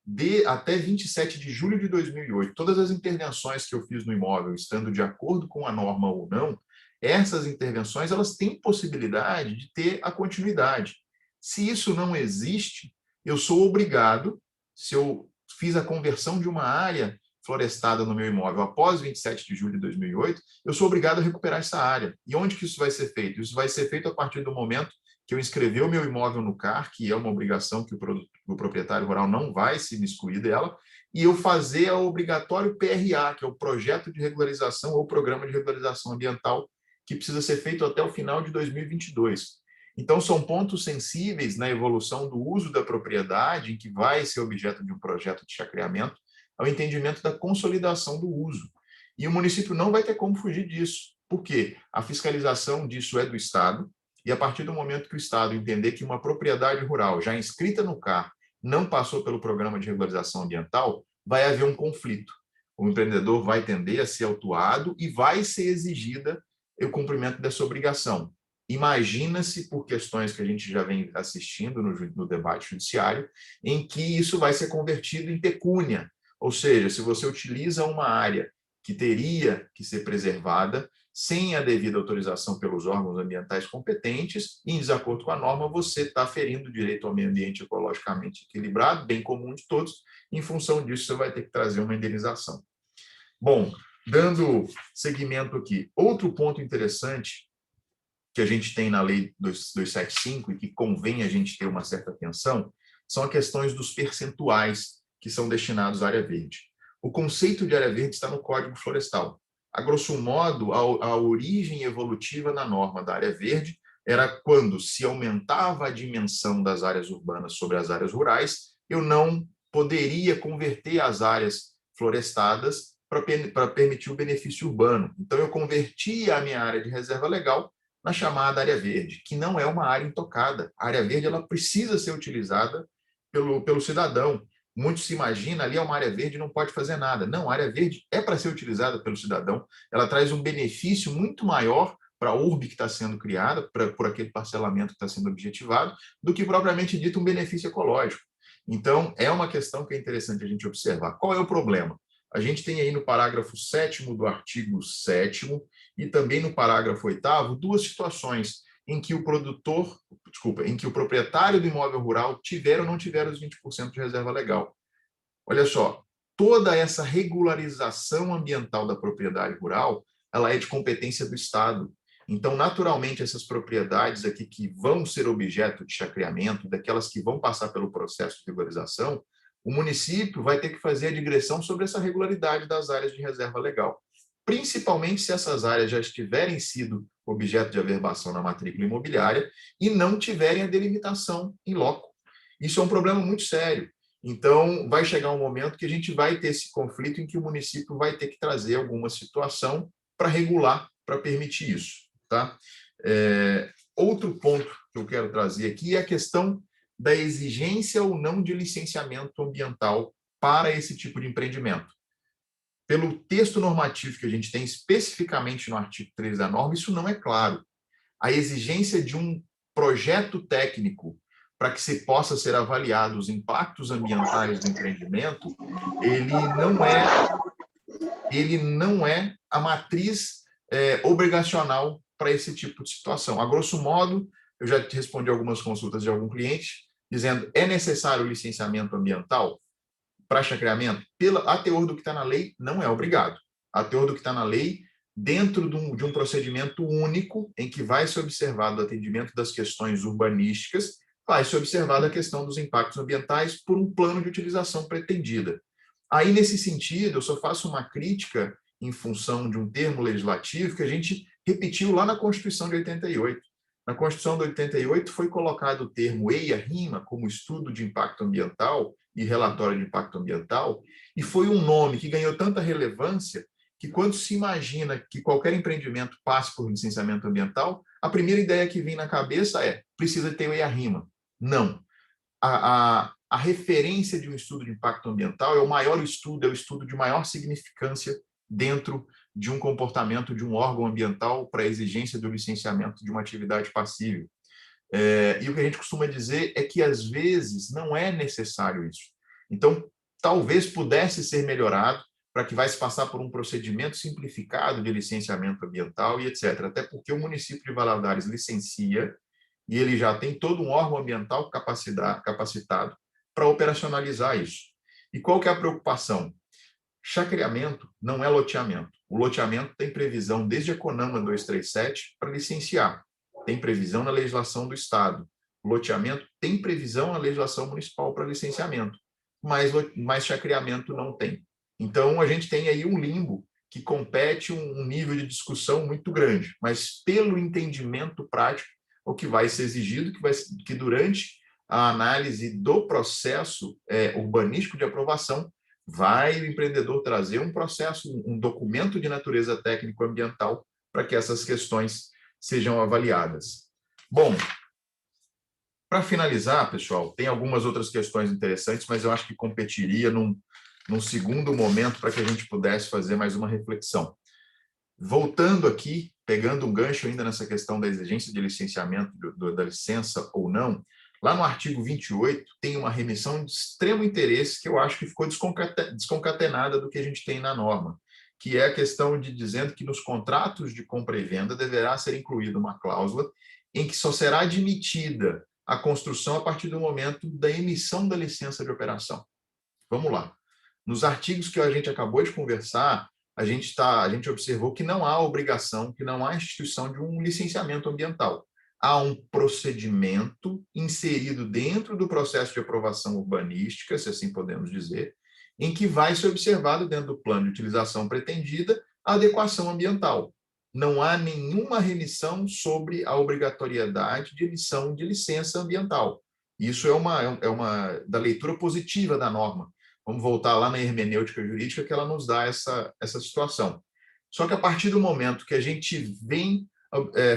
até 27 de julho de 2008, todas as intervenções que eu fiz no imóvel, estando de acordo com a norma ou não, essas intervenções elas têm possibilidade de ter a continuidade. Se isso não existe, eu sou obrigado, se eu fiz a conversão de uma área florestada no meu imóvel após 27 de julho de 2008, eu sou obrigado a recuperar essa área. E onde que isso vai ser feito? Isso vai ser feito a partir do momento que eu inscrever o meu imóvel no CAR, que é uma obrigação que o proprietário rural não vai se miscuir dela, e eu fazer o obrigatório PRA, que é o Projeto de Regularização ou Programa de Regularização Ambiental, que precisa ser feito até o final de 2022. Então, são pontos sensíveis na evolução do uso da propriedade, em que vai ser objeto de um projeto de chacreamento, ao entendimento da consolidação do uso. E o município não vai ter como fugir disso. Por quê? A fiscalização disso é do Estado, e a partir do momento que o Estado entender que uma propriedade rural já inscrita no CAR não passou pelo programa de regularização ambiental, vai haver um conflito. O empreendedor vai tender a ser autuado e vai ser exigida o cumprimento dessa obrigação. Imagina-se, por questões que a gente já vem assistindo no debate judiciário, em que isso vai ser convertido em pecúnia. Ou seja, se você utiliza uma área que teria que ser preservada, sem a devida autorização pelos órgãos ambientais competentes, em desacordo com a norma, você está ferindo o direito ao meio ambiente ecologicamente equilibrado, bem comum de todos, em função disso você vai ter que trazer uma indenização. Bom, dando seguimento aqui, outro ponto interessante que a gente tem na Lei 275 e que convém a gente ter uma certa atenção, são as questões dos percentuais que são destinados à área verde. O conceito de área verde está no Código Florestal. A grosso modo, a origem evolutiva na norma da área verde era quando se aumentava a dimensão das áreas urbanas sobre as áreas rurais, eu não poderia converter as áreas florestadas para permitir o benefício urbano. Então, eu convertia a minha área de reserva legal na chamada área verde, que não é uma área intocada. A área verde ela precisa ser utilizada pelo cidadão. Muito se imagina, ali é uma área verde, não pode fazer nada. Não, a área verde é para ser utilizada pelo cidadão, ela traz um benefício muito maior para a urbe que está sendo criada, por aquele parcelamento que está sendo objetivado, do que propriamente dito um benefício ecológico. Então, é uma questão que é interessante a gente observar. Qual é o problema? A gente tem aí no parágrafo 7º do artigo 7º e também no parágrafo 8º duas situações em que o proprietário do imóvel rural tiver ou não tiver os 20% de reserva legal. Olha só, toda essa regularização ambiental da propriedade rural, ela é de competência do Estado. Então, naturalmente, essas propriedades aqui que vão ser objeto de chacreamento, daquelas que vão passar pelo processo de regularização, o município vai ter que fazer a digressão sobre essa regularidade das áreas de reserva legal, principalmente se essas áreas já tiverem sido objeto de averbação na matrícula imobiliária e não tiverem a delimitação em loco. Isso é um problema muito sério. Então, vai chegar um momento que a gente vai ter esse conflito em que o município vai ter que trazer alguma situação para regular, para permitir isso. Tá? Outro ponto que eu quero trazer aqui é a questão da exigência ou não de licenciamento ambiental para esse tipo de empreendimento. pelo texto normativo que a gente tem especificamente no artigo 3 da norma, isso não é claro. A exigência de um projeto técnico para que se possa ser avaliado os impactos ambientais do empreendimento, ele não é a matriz obrigacional para esse tipo de situação. A grosso modo, eu já respondi algumas consultas de algum cliente, dizendo é necessário o licenciamento ambiental para chacreamento? A teor do que está na lei, não é obrigado. A teor do que está na lei, dentro de um procedimento único, em que vai ser observado o atendimento das questões urbanísticas, vai ser observada a questão dos impactos ambientais por um plano de utilização pretendida. Aí, nesse sentido, eu só faço uma crítica em função de um termo legislativo que a gente repetiu lá na Constituição de 88. Na Constituição de 88 foi colocado o termo EIA-RIMA como estudo de impacto ambiental e relatório de impacto ambiental, e foi um nome que ganhou tanta relevância que quando se imagina que qualquer empreendimento passe por licenciamento ambiental, a primeira ideia que vem na cabeça é precisa ter o EIA-RIMA. Não. A referência de um estudo de impacto ambiental é o maior estudo, é o estudo de maior significância dentro de um comportamento de um órgão ambiental para a exigência do licenciamento de uma atividade passível. E o que a gente costuma dizer é que, às vezes, não é necessário isso. Então, talvez pudesse ser melhorado para que vai se passar por um procedimento simplificado de licenciamento ambiental e etc. Até porque o município de Valadares licencia e ele já tem todo um órgão ambiental capacitado para operacionalizar isso. E qual que é a preocupação? Chacreamento não é loteamento. O loteamento tem previsão desde a CONAMA 237 para licenciar. Tem previsão na legislação do Estado. O loteamento tem previsão na legislação municipal para licenciamento, mas chacreamento não tem. Então, a gente tem aí um limbo que compete um nível de discussão muito grande, mas pelo entendimento prático, o que vai ser exigido, que durante a análise do processo urbanístico de aprovação, vai o empreendedor trazer um processo, um documento de natureza técnico-ambiental para que essas questões sejam avaliadas. Bom, para finalizar, pessoal, tem algumas outras questões interessantes, mas eu acho que competiria num segundo momento para que a gente pudesse fazer mais uma reflexão. Voltando aqui, pegando um gancho ainda nessa questão da exigência de licenciamento, da licença ou não, lá no artigo 28 tem uma remissão de extremo interesse que eu acho que ficou desconcatenada do que a gente tem na norma, que é a questão de dizendo que nos contratos de compra e venda deverá ser incluída uma cláusula em que só será admitida a construção a partir do momento da emissão da licença de operação. Vamos lá. Nos artigos que a gente acabou de conversar, a gente observou que não há obrigação, que não há instituição de um licenciamento ambiental. Há um procedimento inserido dentro do processo de aprovação urbanística, se assim podemos dizer, em que vai ser observado dentro do plano de utilização pretendida a adequação ambiental. Não há nenhuma remissão sobre a obrigatoriedade de emissão de licença ambiental. Isso é uma da leitura positiva da norma. Vamos voltar lá na hermenêutica jurídica que ela nos dá essa situação. Só que a partir do momento que a gente vem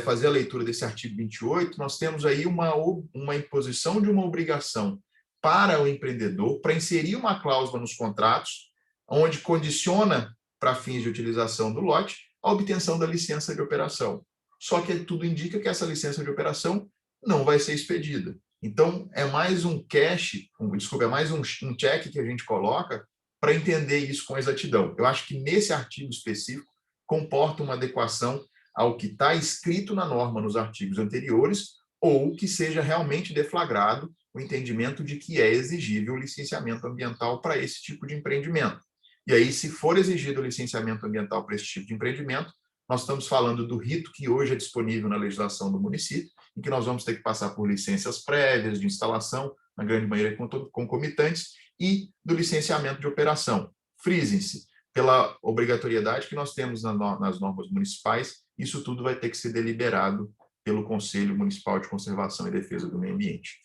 fazer a leitura desse artigo 28, nós temos aí uma imposição de uma obrigação para o empreendedor para inserir uma cláusula nos contratos onde condiciona, para fins de utilização do lote, a obtenção da licença de operação. Só que tudo indica que essa licença de operação não vai ser expedida. Então, é mais um é mais um check que a gente coloca para entender isso com exatidão. Eu acho que nesse artigo específico comporta uma adequação ao que está escrito na norma nos artigos anteriores ou que seja realmente deflagrado o entendimento de que é exigível o licenciamento ambiental para esse tipo de empreendimento. E aí, se for exigido o licenciamento ambiental para esse tipo de empreendimento, nós estamos falando do rito que hoje é disponível na legislação do município, em que nós vamos ter que passar por licenças prévias de instalação, na grande maioria concomitantes, e do licenciamento de operação. Frisem-se, pela obrigatoriedade que nós temos nas normas municipais, isso tudo vai ter que ser deliberado pelo Conselho Municipal de Conservação e Defesa do Meio Ambiente.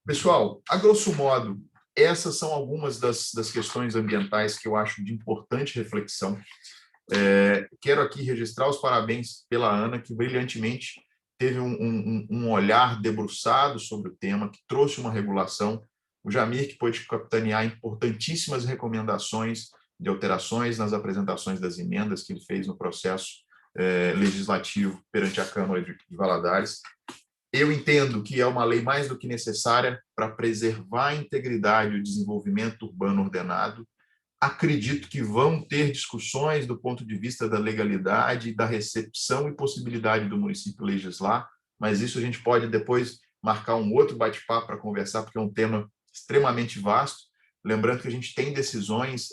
Pessoal, a grosso modo, essas são algumas das questões ambientais que eu acho de importante reflexão. Quero aqui registrar os parabéns pela Ana, que brilhantemente teve um olhar debruçado sobre o tema, que trouxe uma regulação. O Jamir, que pôde capitanear importantíssimas recomendações de alterações nas apresentações das emendas que ele fez no processo legislativo perante a Câmara de Valadares. Eu entendo que é uma lei mais do que necessária para preservar a integridade e o desenvolvimento urbano ordenado. Acredito que vão ter discussões do ponto de vista da legalidade, da recepção e possibilidade do município legislar, mas isso a gente pode depois marcar um outro bate-papo para conversar, porque é um tema extremamente vasto. Lembrando que a gente tem decisões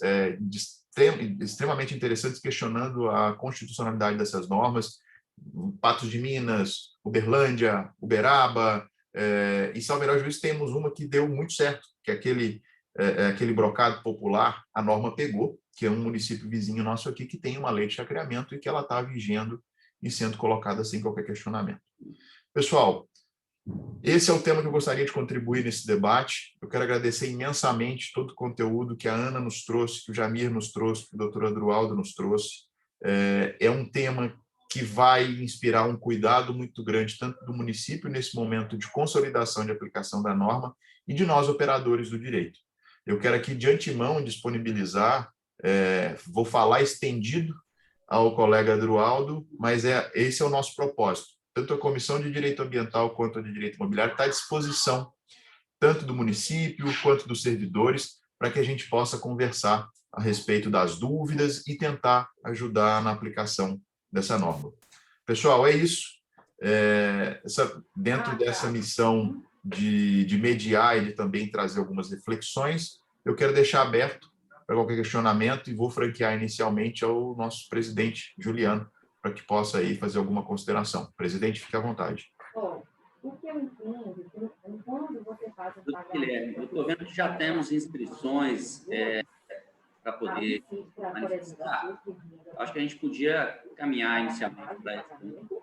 extremamente interessantes questionando a constitucionalidade dessas normas, Patos de Minas, Uberlândia, Uberaba, em Salmeirão Juiz temos uma que deu muito certo, que é aquele brocado popular, a norma pegou, que é um município vizinho nosso aqui que tem uma lei de chacreamento e que ela está vigendo e sendo colocada sem qualquer questionamento. Pessoal, esse é o tema que eu gostaria de contribuir nesse debate. Eu quero agradecer imensamente todo o conteúdo que a Ana nos trouxe, que o Jamir nos trouxe, que o doutor Adroaldo nos trouxe. É um tema que vai inspirar um cuidado muito grande, tanto do município nesse momento de consolidação de aplicação da norma e de nós, operadores do direito. Eu quero aqui, de antemão, disponibilizar, vou falar estendido ao colega Adroaldo, mas esse é o nosso propósito. Tanto a Comissão de Direito Ambiental quanto a de Direito Imobiliário está à disposição, tanto do município quanto dos servidores, para que a gente possa conversar a respeito das dúvidas e tentar ajudar na aplicação dessa norma. Pessoal, é isso. Dentro dessa missão de mediar e de também trazer algumas reflexões, eu quero deixar aberto para qualquer questionamento e vou franquear inicialmente ao nosso presidente, Juliano, para que possa aí fazer alguma consideração. Presidente, fique à vontade. O que eu entendo, quando você faz o pagamento... Guilherme, eu estou vendo que já temos inscrições para poder manifestar. Acho que a gente podia caminhar inicialmente para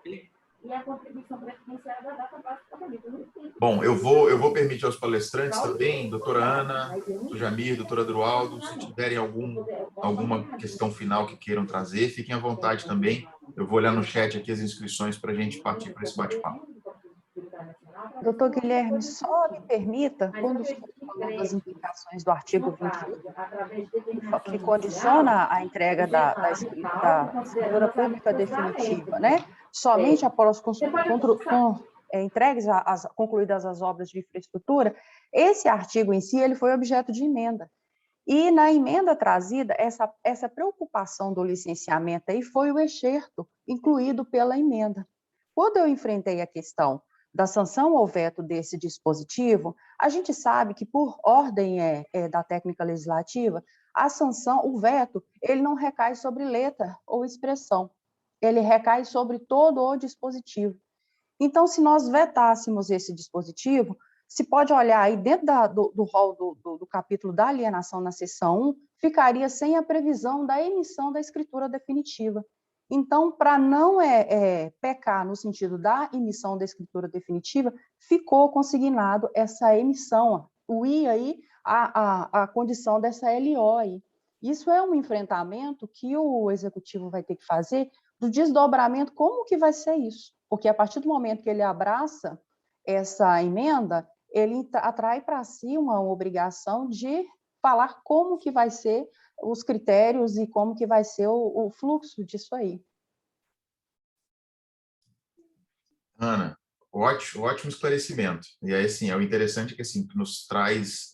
isso. E a contribuição previdenciária da data base do pagamento. Bom, eu vou permitir aos palestrantes também, doutora Ana, doutor Jamir, doutor Adroaldo, se tiverem alguma questão final que queiram trazer, fiquem à vontade também. Eu vou olhar no chat aqui as inscrições para a gente partir para esse bate-papo. Doutor Guilherme, só me permita, quando o senhor falou das implicações do artigo 21, que condiciona a entrega da escritura pública definitiva, né? Somente após entregues concluídas as obras de infraestrutura, esse artigo em si ele foi objeto de emenda. E na emenda trazida, essa preocupação do licenciamento aí foi o excerto incluído pela emenda. Quando eu enfrentei a questão da sanção ou veto desse dispositivo, a gente sabe que, por ordem da técnica legislativa, a sanção, o veto, ele não recai sobre letra ou expressão, ele recai sobre todo o dispositivo. Então, se nós vetássemos esse dispositivo, se pode olhar aí dentro do rol do capítulo da alienação na seção 1, ficaria sem a previsão da emissão da escritura definitiva. Então, para não pecar no sentido da emissão da escritura definitiva, ficou consignado essa emissão, o I aí, a condição dessa LO aí. Isso é um enfrentamento que o executivo vai ter que fazer do desdobramento, como que vai ser isso? Porque a partir do momento que ele abraça essa emenda, ele atrai para si uma obrigação de falar como que vai ser os critérios e como que vai ser o fluxo disso aí. Ana, ótimo esclarecimento. E aí, assim, o interessante é que assim, nos traz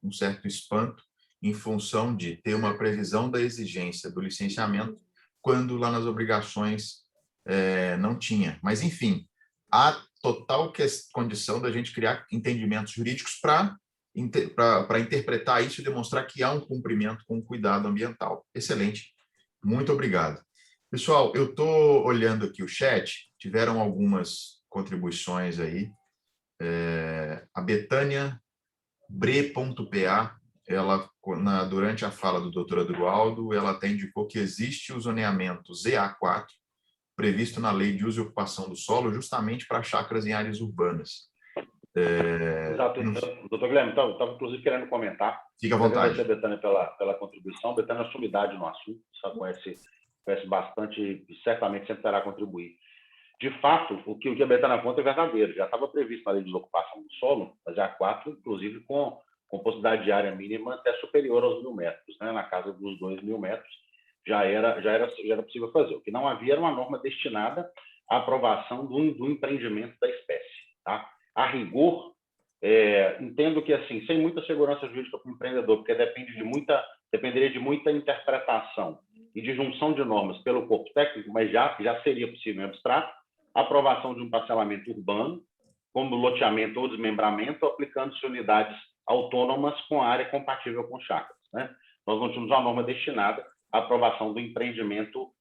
um certo espanto em função de ter uma previsão da exigência do licenciamento quando lá nas obrigações não tinha. Mas, enfim, há total condição da gente criar entendimentos jurídicos para interpretar isso e demonstrar que há um cumprimento com o cuidado ambiental. Excelente. Muito obrigado. Pessoal, eu estou olhando aqui o chat, tiveram algumas contribuições aí. A Betânia Bre.pa, ela, durante a fala do doutor Adroaldo, ela até indicou que existe o zoneamento ZA4, previsto na Lei de Uso e Ocupação do Solo, justamente para chácaras em áreas urbanas. Exato. Doutor Guilherme, estava inclusive querendo comentar. Fica à vontade. Agradecer a Betânia pela contribuição. Betânia é uma sumidade no assunto, só conhece bastante e certamente sempre terá a contribuir. De fato, o que a Betânia conta é verdadeiro. Já estava previsto na Lei de Uso e Ocupação do Solo, a ZA4, inclusive com compostibilidade de área mínima até superior aos 1.000 metros, né? Na casa dos 2.000 metros já era possível fazer. O que não havia era uma norma destinada à aprovação do empreendimento da espécie, tá? A rigor, entendo que, assim, sem muita segurança jurídica para o empreendedor, porque dependeria de muita interpretação e de junção de normas pelo corpo técnico, mas já seria possível em abstrato a aprovação de um parcelamento urbano, como loteamento ou desmembramento, aplicando-se unidades autônomas com área compatível com chácaras, né? Nós não tínhamos uma norma destinada à aprovação do empreendimento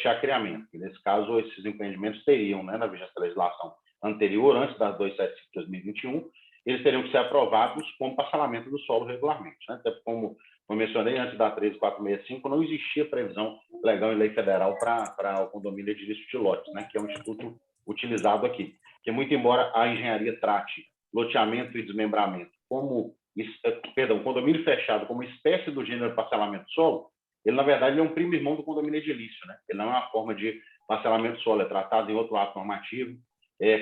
chacreamento. E, nesse caso, esses empreendimentos teriam, né, na vigência da legislação anterior, antes das 275 de 2021, eles teriam que ser aprovados com parcelamento do solo regularmente, né? Até como eu mencionei, antes da 13465, não existia previsão legal em lei federal para o condomínio edilício de lotes, né, que é um instituto utilizado aqui. Que, muito embora a engenharia trate loteamento e desmembramento condomínio fechado como espécie do gênero parcelamento solo, ele, na verdade, é um primo irmão do condomínio edilício, né? Ele não é uma forma de parcelamento solo, é tratado em outro ato normativo.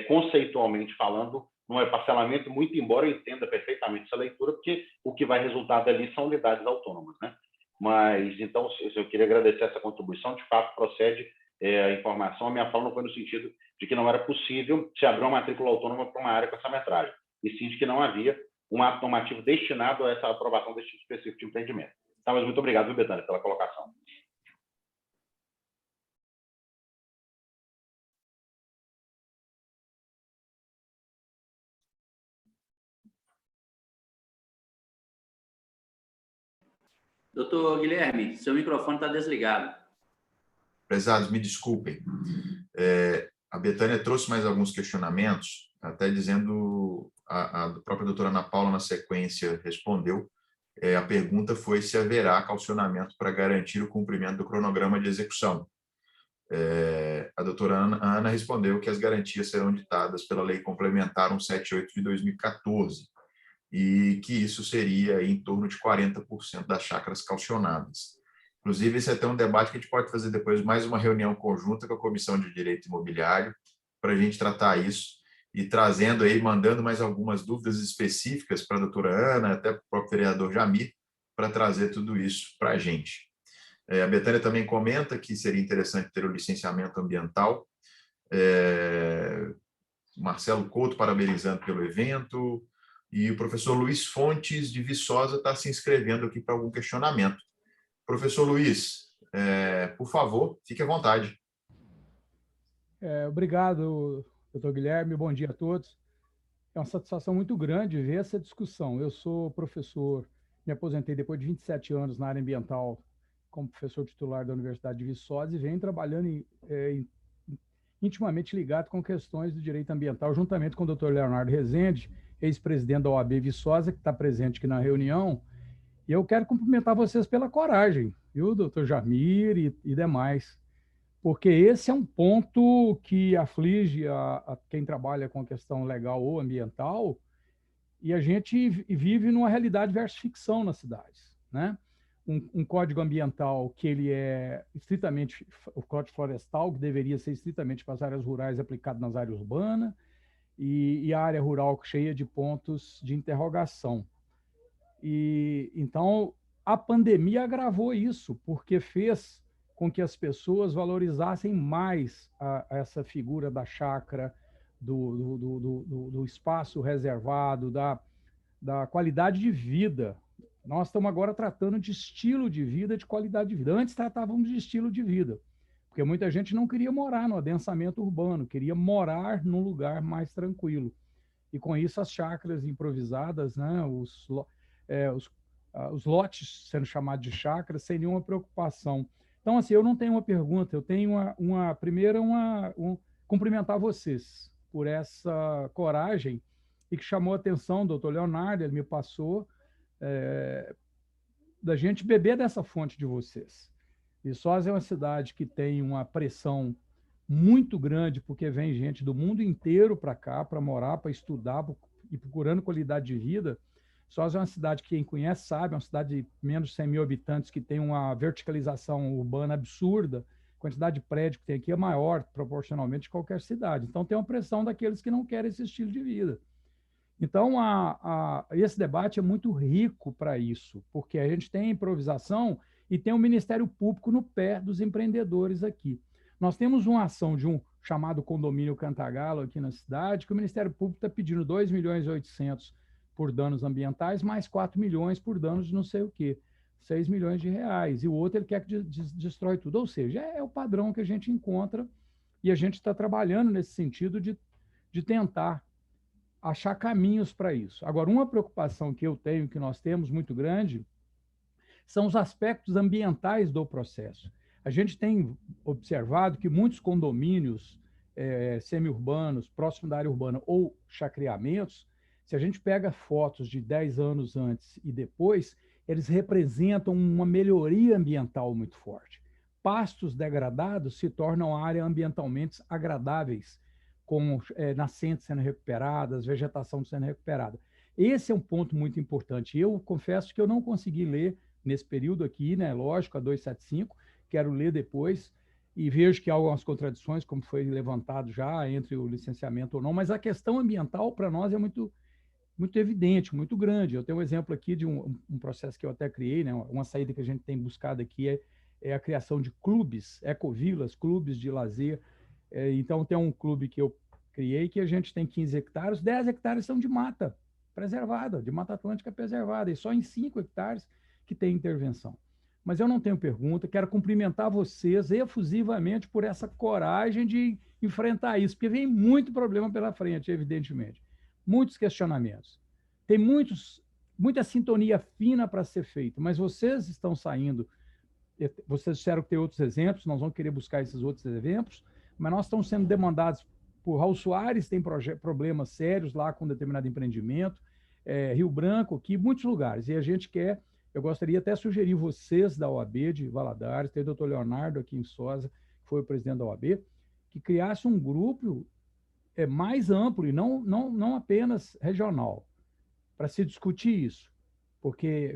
Conceitualmente falando, não é parcelamento, muito embora eu entenda perfeitamente essa leitura, porque o que vai resultar dali são unidades autônomas, né? Mas, então, eu queria agradecer essa contribuição. De fato, procede a informação. A minha fala não foi no sentido de que não era possível se abrir uma matrícula autônoma para uma área com essa metragem, e sim de que não havia um ato normativo destinado a essa aprovação desse tipo específico de empreendimento. Tá, mas muito obrigado, viu, Betânia, pela colocação. Doutor Guilherme, seu microfone está desligado. Prezados, me desculpem. A Betânia trouxe mais alguns questionamentos, até dizendo, a própria doutora Ana Paula, na sequência, respondeu. A pergunta foi se haverá calcionamento para garantir o cumprimento do cronograma de execução. A doutora Ana respondeu que as garantias serão ditadas pela Lei Complementar 178 de 2014 e que isso seria em torno de 40% das chácaras calcionadas. Inclusive, esse é até um debate que a gente pode fazer depois, mais uma reunião conjunta com a Comissão de Direito Imobiliário, para a gente tratar isso e trazendo aí, mandando mais algumas dúvidas específicas para a doutora Ana, até para o próprio vereador Jamir, para trazer tudo isso para a gente. A Betânia também comenta que seria interessante ter o licenciamento ambiental. Marcelo Couto parabenizando pelo evento, e o professor Luiz Fontes, de Viçosa, está se inscrevendo aqui para algum questionamento. Professor Luiz, por favor, fique à vontade. Obrigado, doutor Guilherme. Bom dia a todos. É uma satisfação muito grande ver essa discussão. Eu sou professor, me aposentei depois de 27 anos na área ambiental como professor titular da Universidade de Viçosa e venho trabalhando intimamente ligado com questões do direito ambiental, juntamente com o doutor Leonardo Rezende, ex-presidente da OAB Viçosa, que está presente aqui na reunião. E eu quero cumprimentar vocês pela coragem, viu, doutor Jamir e demais, porque esse é um ponto que aflige a quem trabalha com a questão legal ou ambiental, e a gente vive numa realidade versus ficção nas cidades, né? Um código ambiental que ele é estritamente, o código florestal, que deveria ser estritamente para as áreas rurais aplicado nas áreas urbanas, e a área rural cheia de pontos de interrogação. E então a pandemia agravou isso, porque fez com que as pessoas valorizassem mais essa figura da chácara, do espaço reservado, da qualidade de vida. Nós estamos agora tratando de estilo de vida, de qualidade de vida. Antes tratávamos de estilo de vida, porque muita gente não queria morar no adensamento urbano, queria morar num lugar mais tranquilo. E com isso as chácaras improvisadas, né, os lotes sendo chamados de chácaras, sem nenhuma preocupação. Então, assim, eu não tenho uma pergunta, eu tenho primeiro cumprimentar vocês por essa coragem e que chamou a atenção, doutor Leonardo, ele me passou, da gente beber dessa fonte de vocês. Viçosa é uma cidade que tem uma pressão muito grande, porque vem gente do mundo inteiro para cá, para morar, para estudar e procurando qualidade de vida. Viçosa é uma cidade que quem conhece sabe, é uma cidade de menos de 100 mil habitantes, que tem uma verticalização urbana absurda. A quantidade de prédio que tem aqui é maior, proporcionalmente, de qualquer cidade. Então, tem uma pressão daqueles que não querem esse estilo de vida. Então, esse debate é muito rico para isso, porque a gente tem a improvisação e tem o Ministério Público no pé dos empreendedores aqui. Nós temos uma ação de um chamado condomínio Cantagalo aqui na cidade, que o Ministério Público está pedindo 2.800.000 por danos ambientais, mais 4 milhões por danos de não sei o quê, 6 milhões de reais. E o outro ele quer que destrói tudo. Ou seja, é o padrão que a gente encontra e a gente está trabalhando nesse sentido de tentar achar caminhos para isso. Agora, uma preocupação que eu tenho, que nós temos muito grande, são os aspectos ambientais do processo. A gente tem observado que muitos condomínios semi-urbanos, próximo da área urbana ou chacreamentos, se a gente pega fotos de 10 anos antes e depois, eles representam uma melhoria ambiental muito forte. Pastos degradados se tornam áreas ambientalmente agradáveis, com nascentes sendo recuperadas, vegetação sendo recuperada. Esse é um ponto muito importante. Eu confesso que eu não consegui ler nesse período aqui, né? Lógico, a 275, quero ler depois, e vejo que há algumas contradições, como foi levantado já, entre o licenciamento ou não, mas a questão ambiental, para nós, é muito evidente, muito grande. Eu tenho um exemplo aqui de um processo que eu até criei, né? Uma saída que a gente tem buscado aqui é a criação de clubes, ecovilas, clubes de lazer. Então, tem um clube que eu criei que a gente tem 15 hectares, 10 hectares são de mata preservada, de Mata Atlântica preservada, e só em 5 hectares que tem intervenção. Mas eu não tenho pergunta, quero cumprimentar vocês efusivamente por essa coragem de enfrentar isso, porque vem muito problema pela frente, evidentemente. Muitos questionamentos. Tem muita sintonia fina para ser feita, mas vocês estão saindo, vocês disseram que tem outros exemplos, nós vamos querer buscar esses outros exemplos, mas nós estamos sendo demandados por Raul Soares, tem problemas sérios lá com determinado empreendimento, Rio Branco, aqui, muitos lugares, e a gente quer, eu gostaria até sugerir vocês da OAB de Valadares, tem o doutor Leonardo aqui em Sosa, que foi o presidente da OAB, que criasse um grupo mais amplo e não apenas regional, para se discutir isso, porque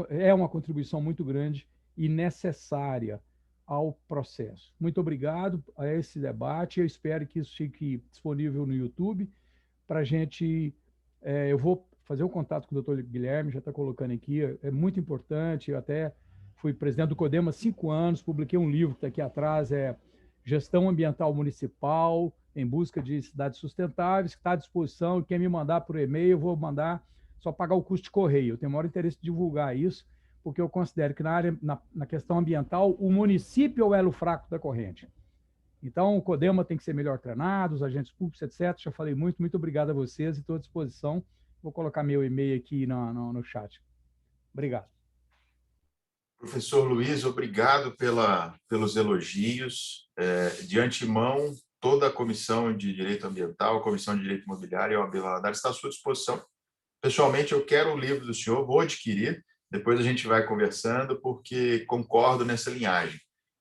é uma contribuição muito grande e necessária ao processo. Muito obrigado a esse debate, eu espero que isso fique disponível no YouTube para a gente... eu vou fazer o contato com o doutor Guilherme, já está colocando aqui, é muito importante, eu até fui presidente do CODEMA há 5 anos, publiquei um livro que está aqui atrás, Gestão Ambiental Municipal, em busca de cidades sustentáveis, que está à disposição, quem me mandar por e-mail, eu vou mandar, só pagar o custo de correio. Eu tenho o maior interesse em divulgar isso, porque eu considero que na questão ambiental, o município é o elo fraco da corrente. Então, o CODEMA tem que ser melhor treinado, os agentes públicos, etc. Já falei muito obrigado a vocês e estou à disposição. Vou colocar meu e-mail aqui no chat. Obrigado. Professor Luiz, obrigado pelos elogios. De antemão, toda a Comissão de Direito Ambiental, a Comissão de Direito Imobiliário e a OAB Valadares está à sua disposição. Pessoalmente, eu quero o livro do senhor, vou adquirir, depois a gente vai conversando, porque concordo nessa linhagem.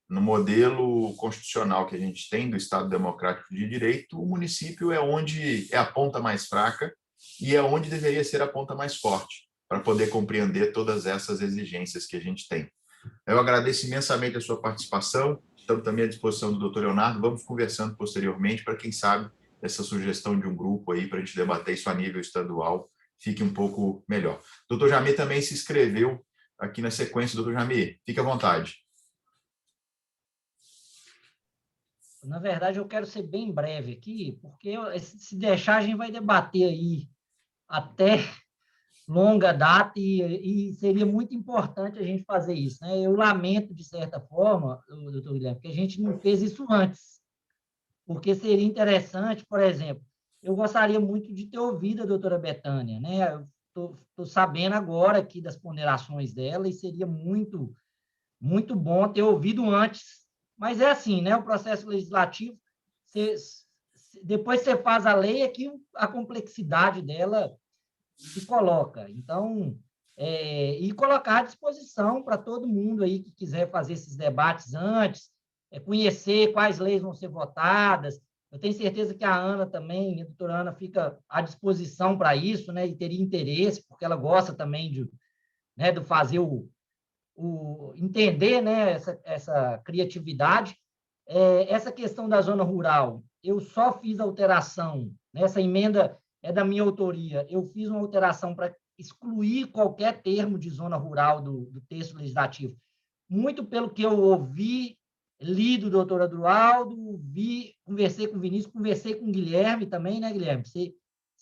No modelo constitucional que a gente tem do Estado Democrático de Direito, o município é onde é a ponta mais fraca e é onde deveria ser a ponta mais forte, para poder compreender todas essas exigências que a gente tem. Eu agradeço imensamente a sua participação, estamos também à disposição do doutor Leonardo, vamos conversando posteriormente para, quem sabe, essa sugestão de um grupo aí para a gente debater isso a nível estadual fique um pouco melhor. Doutor Jamir também se inscreveu aqui na sequência. Doutor Jamir, fique à vontade. Na verdade, eu quero ser bem breve aqui, porque se deixar, a gente vai debater aí até longa data e seria muito importante a gente fazer isso, né? Eu lamento, de certa forma, doutor Guilherme, que a gente não fez isso antes, porque seria interessante, por exemplo, eu gostaria muito de ter ouvido a doutora Betânia, né? Estou sabendo agora aqui das ponderações dela e seria muito bom ter ouvido antes. Mas é assim, né? O processo legislativo, depois você faz a lei, é que a complexidade dela se coloca. Então, e colocar à disposição para todo mundo aí que quiser fazer esses debates antes, conhecer quais leis vão ser votadas. Eu tenho certeza que a Ana também, a doutora Ana, fica à disposição para isso, né? E teria interesse, porque ela gosta também de fazer entender, né, essa criatividade. Essa questão da zona rural, eu só fiz alteração, né, essa emenda é da minha autoria. Eu fiz uma alteração para excluir qualquer termo de zona rural do texto legislativo, muito pelo que eu ouvi, li do doutor Adroaldo, conversei com o Vinícius, conversei com o Guilherme também, né, Guilherme? Você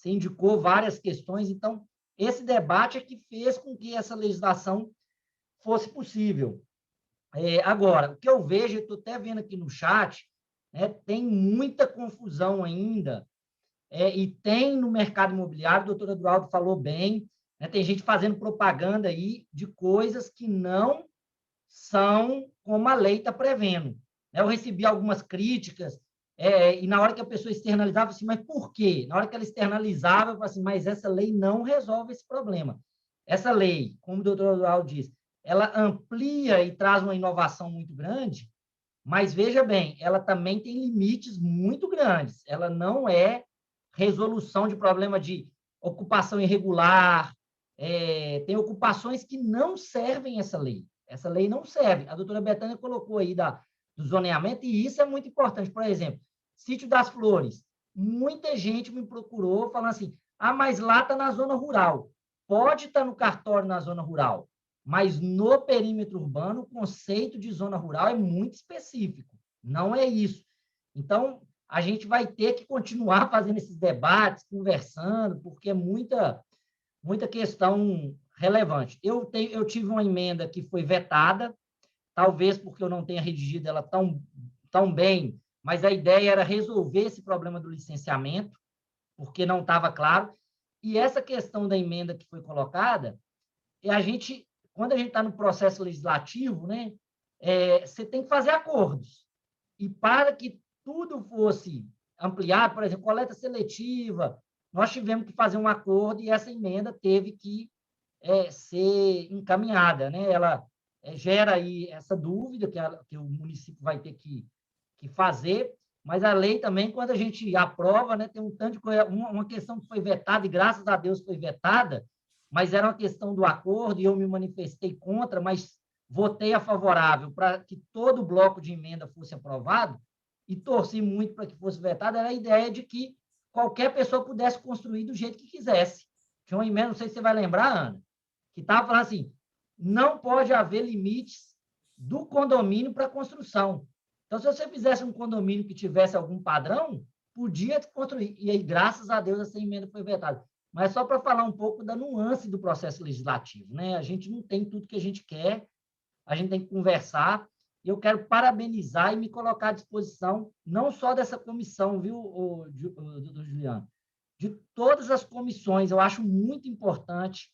indicou várias questões, então, esse debate é que fez com que essa legislação fosse possível. Agora, o que eu vejo, eu estou até vendo aqui no chat, né, tem muita confusão ainda, e tem no mercado imobiliário, o doutor Adroaldo falou bem, né, tem gente fazendo propaganda aí de coisas que não são como a lei está prevendo. Eu recebi algumas críticas, e na hora que a pessoa externalizava, assim, mas por quê? Na hora que ela externalizava, eu falei assim, mas essa lei não resolve esse problema. Essa lei, como o doutor Adroaldo diz, ela amplia e traz uma inovação muito grande, mas, veja bem, ela também tem limites muito grandes. Ela não é resolução de problema de ocupação irregular, tem ocupações que não servem essa lei. Essa lei não serve. A doutora Betânia colocou aí do zoneamento, e isso é muito importante. Por exemplo, Sítio das Flores. Muita gente me procurou falando assim, mas lá está na zona rural. Pode estar no cartório na zona rural, mas no perímetro urbano, o conceito de zona rural é muito específico. Não é isso. Então, a gente vai ter que continuar fazendo esses debates, conversando, porque é muita questão relevante. Eu tive uma emenda que foi vetada, talvez porque eu não tenha redigido ela tão bem, mas a ideia era resolver esse problema do licenciamento, porque não estava claro. E essa questão da emenda que foi colocada, quando a gente está no processo legislativo, né, você tem que fazer acordos. E para que tudo fosse ampliado, por exemplo, coleta seletiva, nós tivemos que fazer um acordo e essa emenda teve que ser encaminhada, né? Ela gera aí essa dúvida que o município vai ter que fazer, mas a lei também, quando a gente aprova, né, tem um tanto de coisa, uma questão que foi vetada, e graças a Deus foi vetada, mas era uma questão do acordo, e eu me manifestei contra, mas votei a favorável para que todo o bloco de emenda fosse aprovado, e torci muito para que fosse vetado, era a ideia de que qualquer pessoa pudesse construir do jeito que quisesse. Tinha uma emenda, não sei se você vai lembrar, Ana, que estava falando assim, não pode haver limites do condomínio para construção. Então, se você fizesse um condomínio que tivesse algum padrão, podia construir. E aí, graças a Deus, essa emenda foi vetada. Mas só para falar um pouco da nuance do processo legislativo, né? A gente não tem tudo que a gente quer, a gente tem que conversar, e eu quero parabenizar e me colocar à disposição, não só dessa comissão, viu, doutor Juliano, de todas as comissões. Eu acho muito importante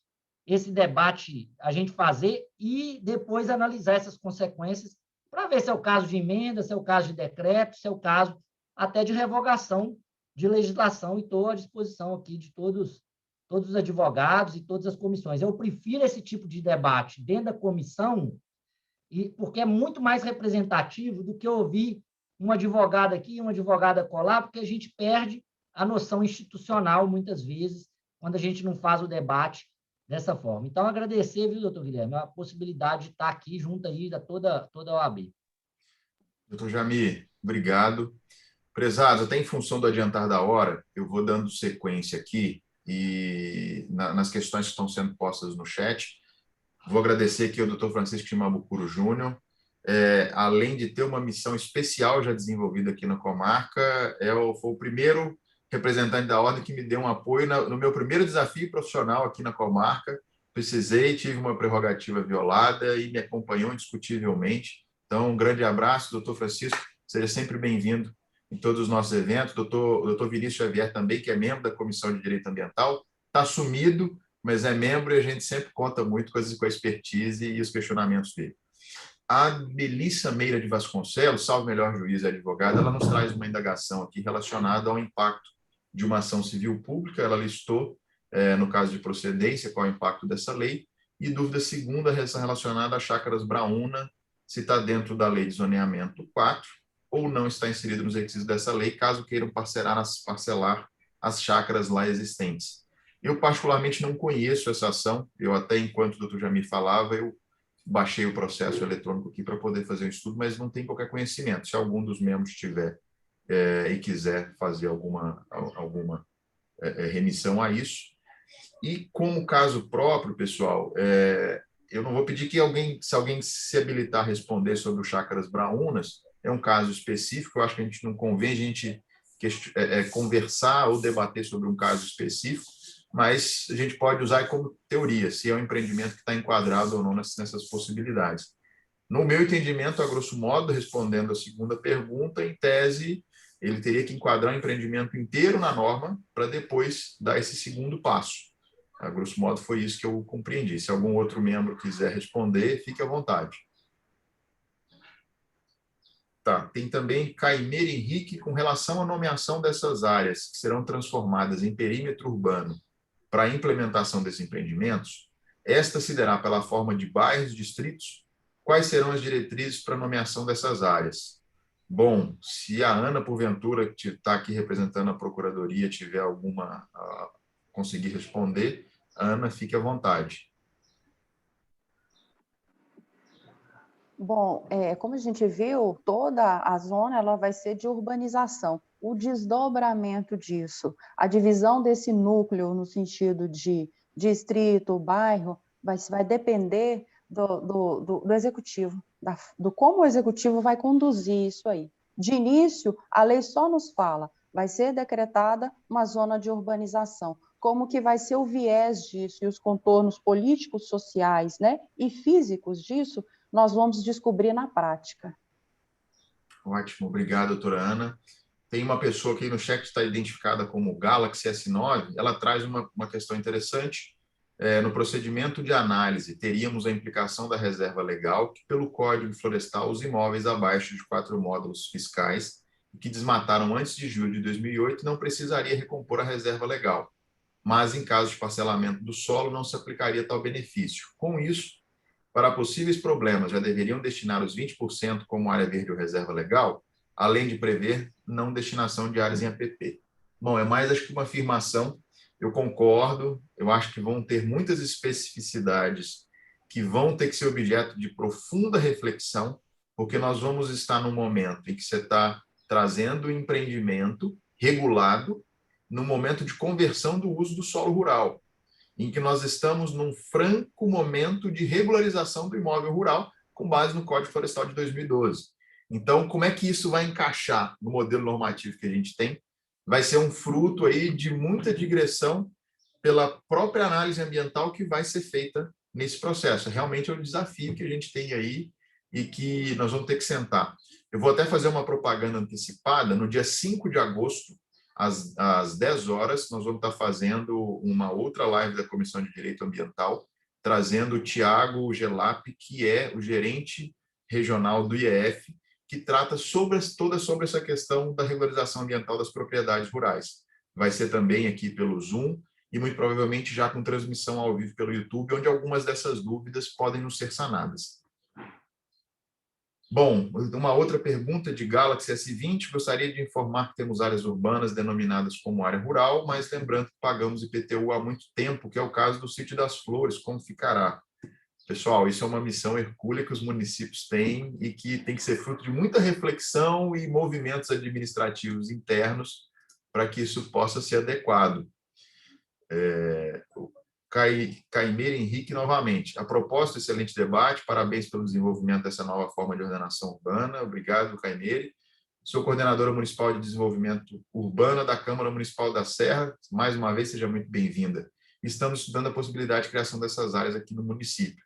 esse debate a gente fazer e depois analisar essas consequências para ver se é o caso de emenda, se é o caso de decreto, se é o caso até de revogação de legislação, e estou à disposição aqui de todos os advogados e todas as comissões. Eu prefiro esse tipo de debate dentro da comissão, porque é muito mais representativo do que ouvir um advogado aqui e uma advogada colar, porque a gente perde a noção institucional, muitas vezes, quando a gente não faz o debate dessa forma. Então, agradecer, viu, doutor Guilherme, a possibilidade de estar aqui junto aí da toda a OAB. Doutor Jamir, obrigado. Prezados, até em função do adiantar da hora, eu vou dando sequência aqui e nas questões que estão sendo postas no chat. Vou agradecer aqui ao doutor Francisco Chimabucuro Júnior. Além de ter uma missão especial já desenvolvida aqui na comarca, foi o primeiro representante da ordem que me deu um apoio no meu primeiro desafio profissional aqui na comarca. Precisei, tive uma prerrogativa violada e me acompanhou indiscutivelmente. Então, um grande abraço, doutor Francisco, seja sempre bem-vindo em todos os nossos eventos. Doutor Vinícius Xavier também, que é membro da Comissão de Direito Ambiental, está sumido, mas é membro e a gente sempre conta muito com a expertise e os questionamentos dele. A Melissa Meira de Vasconcelos, salve melhor juiz e advogada, ela nos traz uma indagação aqui relacionada ao impacto de uma ação civil pública. Ela listou, no caso de procedência, qual é o impacto dessa lei, e dúvida segunda relacionada a Chácaras Braúna, se está dentro da lei de zoneamento 4 ou não está inserido nos requisitos dessa lei, caso queiram parcelar as chácaras lá existentes. Eu, particularmente, não conheço essa ação. Eu, até enquanto o doutor Jamir falava, eu baixei o processo eletrônico aqui para poder fazer um estudo, mas não tem qualquer conhecimento. Se algum dos membros tiver e quiser fazer alguma remissão a isso. E como caso próprio, pessoal, eu não vou pedir que se alguém se habilitar a responder sobre o Chácaras Braúnas, é um caso específico, eu acho que a gente não convém a gente conversar ou debater sobre um caso específico, mas a gente pode usar como teoria, se é um empreendimento que está enquadrado ou não nessas possibilidades. No meu entendimento, a grosso modo, respondendo a segunda pergunta, em tese, ele teria que enquadrar o empreendimento inteiro na norma para depois dar esse segundo passo. A grosso modo, foi isso que eu compreendi. Se algum outro membro quiser responder, fique à vontade. Tá. Tem também Caimeira Henrique, com relação à nomeação dessas áreas que serão transformadas em perímetro urbano para a implementação desses empreendimentos, esta se dará pela forma de bairros, distritos. Quais serão as diretrizes para a nomeação dessas áreas? Bom, se a Ana, porventura, que está aqui representando a Procuradoria, tiver alguma conseguir responder, Ana, fique à vontade. Bom, como a gente viu, toda a zona ela vai ser de urbanização. O desdobramento disso, a divisão desse núcleo no sentido de distrito, bairro, vai depender do executivo, do como o executivo vai conduzir isso aí. De início, a lei só nos fala, vai ser decretada uma zona de urbanização. Como que vai ser o viés disso e os contornos políticos, sociais, né, e físicos disso, nós vamos descobrir na prática. Ótimo, obrigado, doutora Ana. Tem uma pessoa aqui no chat que está identificada como Galaxy S9, ela traz uma questão interessante. No procedimento de análise, teríamos a implicação da reserva legal, que pelo Código Florestal, os imóveis abaixo de 4 módulos fiscais, que desmataram antes de julho de 2008, não precisaria recompor a reserva legal. Mas, em caso de parcelamento do solo, não se aplicaria tal benefício. Com isso, para possíveis problemas, já deveriam destinar os 20% como área verde ou reserva legal, além de prever não destinação de áreas em APP. Bom, é mais, acho que uma afirmação. Eu concordo, eu acho que vão ter muitas especificidades que vão ter que ser objeto de profunda reflexão, porque nós vamos estar num momento em que você está trazendo o empreendimento regulado no momento de conversão do uso do solo rural, em que nós estamos num franco momento de regularização do imóvel rural, com base no Código Florestal de 2012. Então, como é que isso vai encaixar no modelo normativo que a gente tem? Vai ser um fruto aí de muita digressão pela própria análise ambiental que vai ser feita nesse processo. Realmente é um desafio que a gente tem aí e que nós vamos ter que sentar. Eu vou até fazer uma propaganda antecipada. No dia 5 de agosto, às 10 horas, nós vamos estar fazendo uma outra live da Comissão de Direito Ambiental, trazendo o Tiago Gelap, que é o gerente regional do IEF, que trata toda sobre essa questão da regularização ambiental das propriedades rurais. Vai ser também aqui pelo Zoom e muito provavelmente já com transmissão ao vivo pelo YouTube, onde algumas dessas dúvidas podem nos ser sanadas. Bom, uma outra pergunta de Galaxy S20, gostaria de informar que temos áreas urbanas denominadas como área rural, mas lembrando que pagamos IPTU há muito tempo, que é o caso do Sítio das Flores, como ficará? Pessoal, isso é uma missão hercúlea que os municípios têm e que tem que ser fruto de muita reflexão e movimentos administrativos internos para que isso possa ser adequado. Caimeira Henrique, novamente. A propósito, excelente debate, parabéns pelo desenvolvimento dessa nova forma de ordenação urbana. Obrigado, Caimeira. Sou coordenadora municipal de desenvolvimento urbano da Câmara Municipal da Serra. Mais uma vez, seja muito bem-vinda. Estamos estudando a possibilidade de criação dessas áreas aqui no município.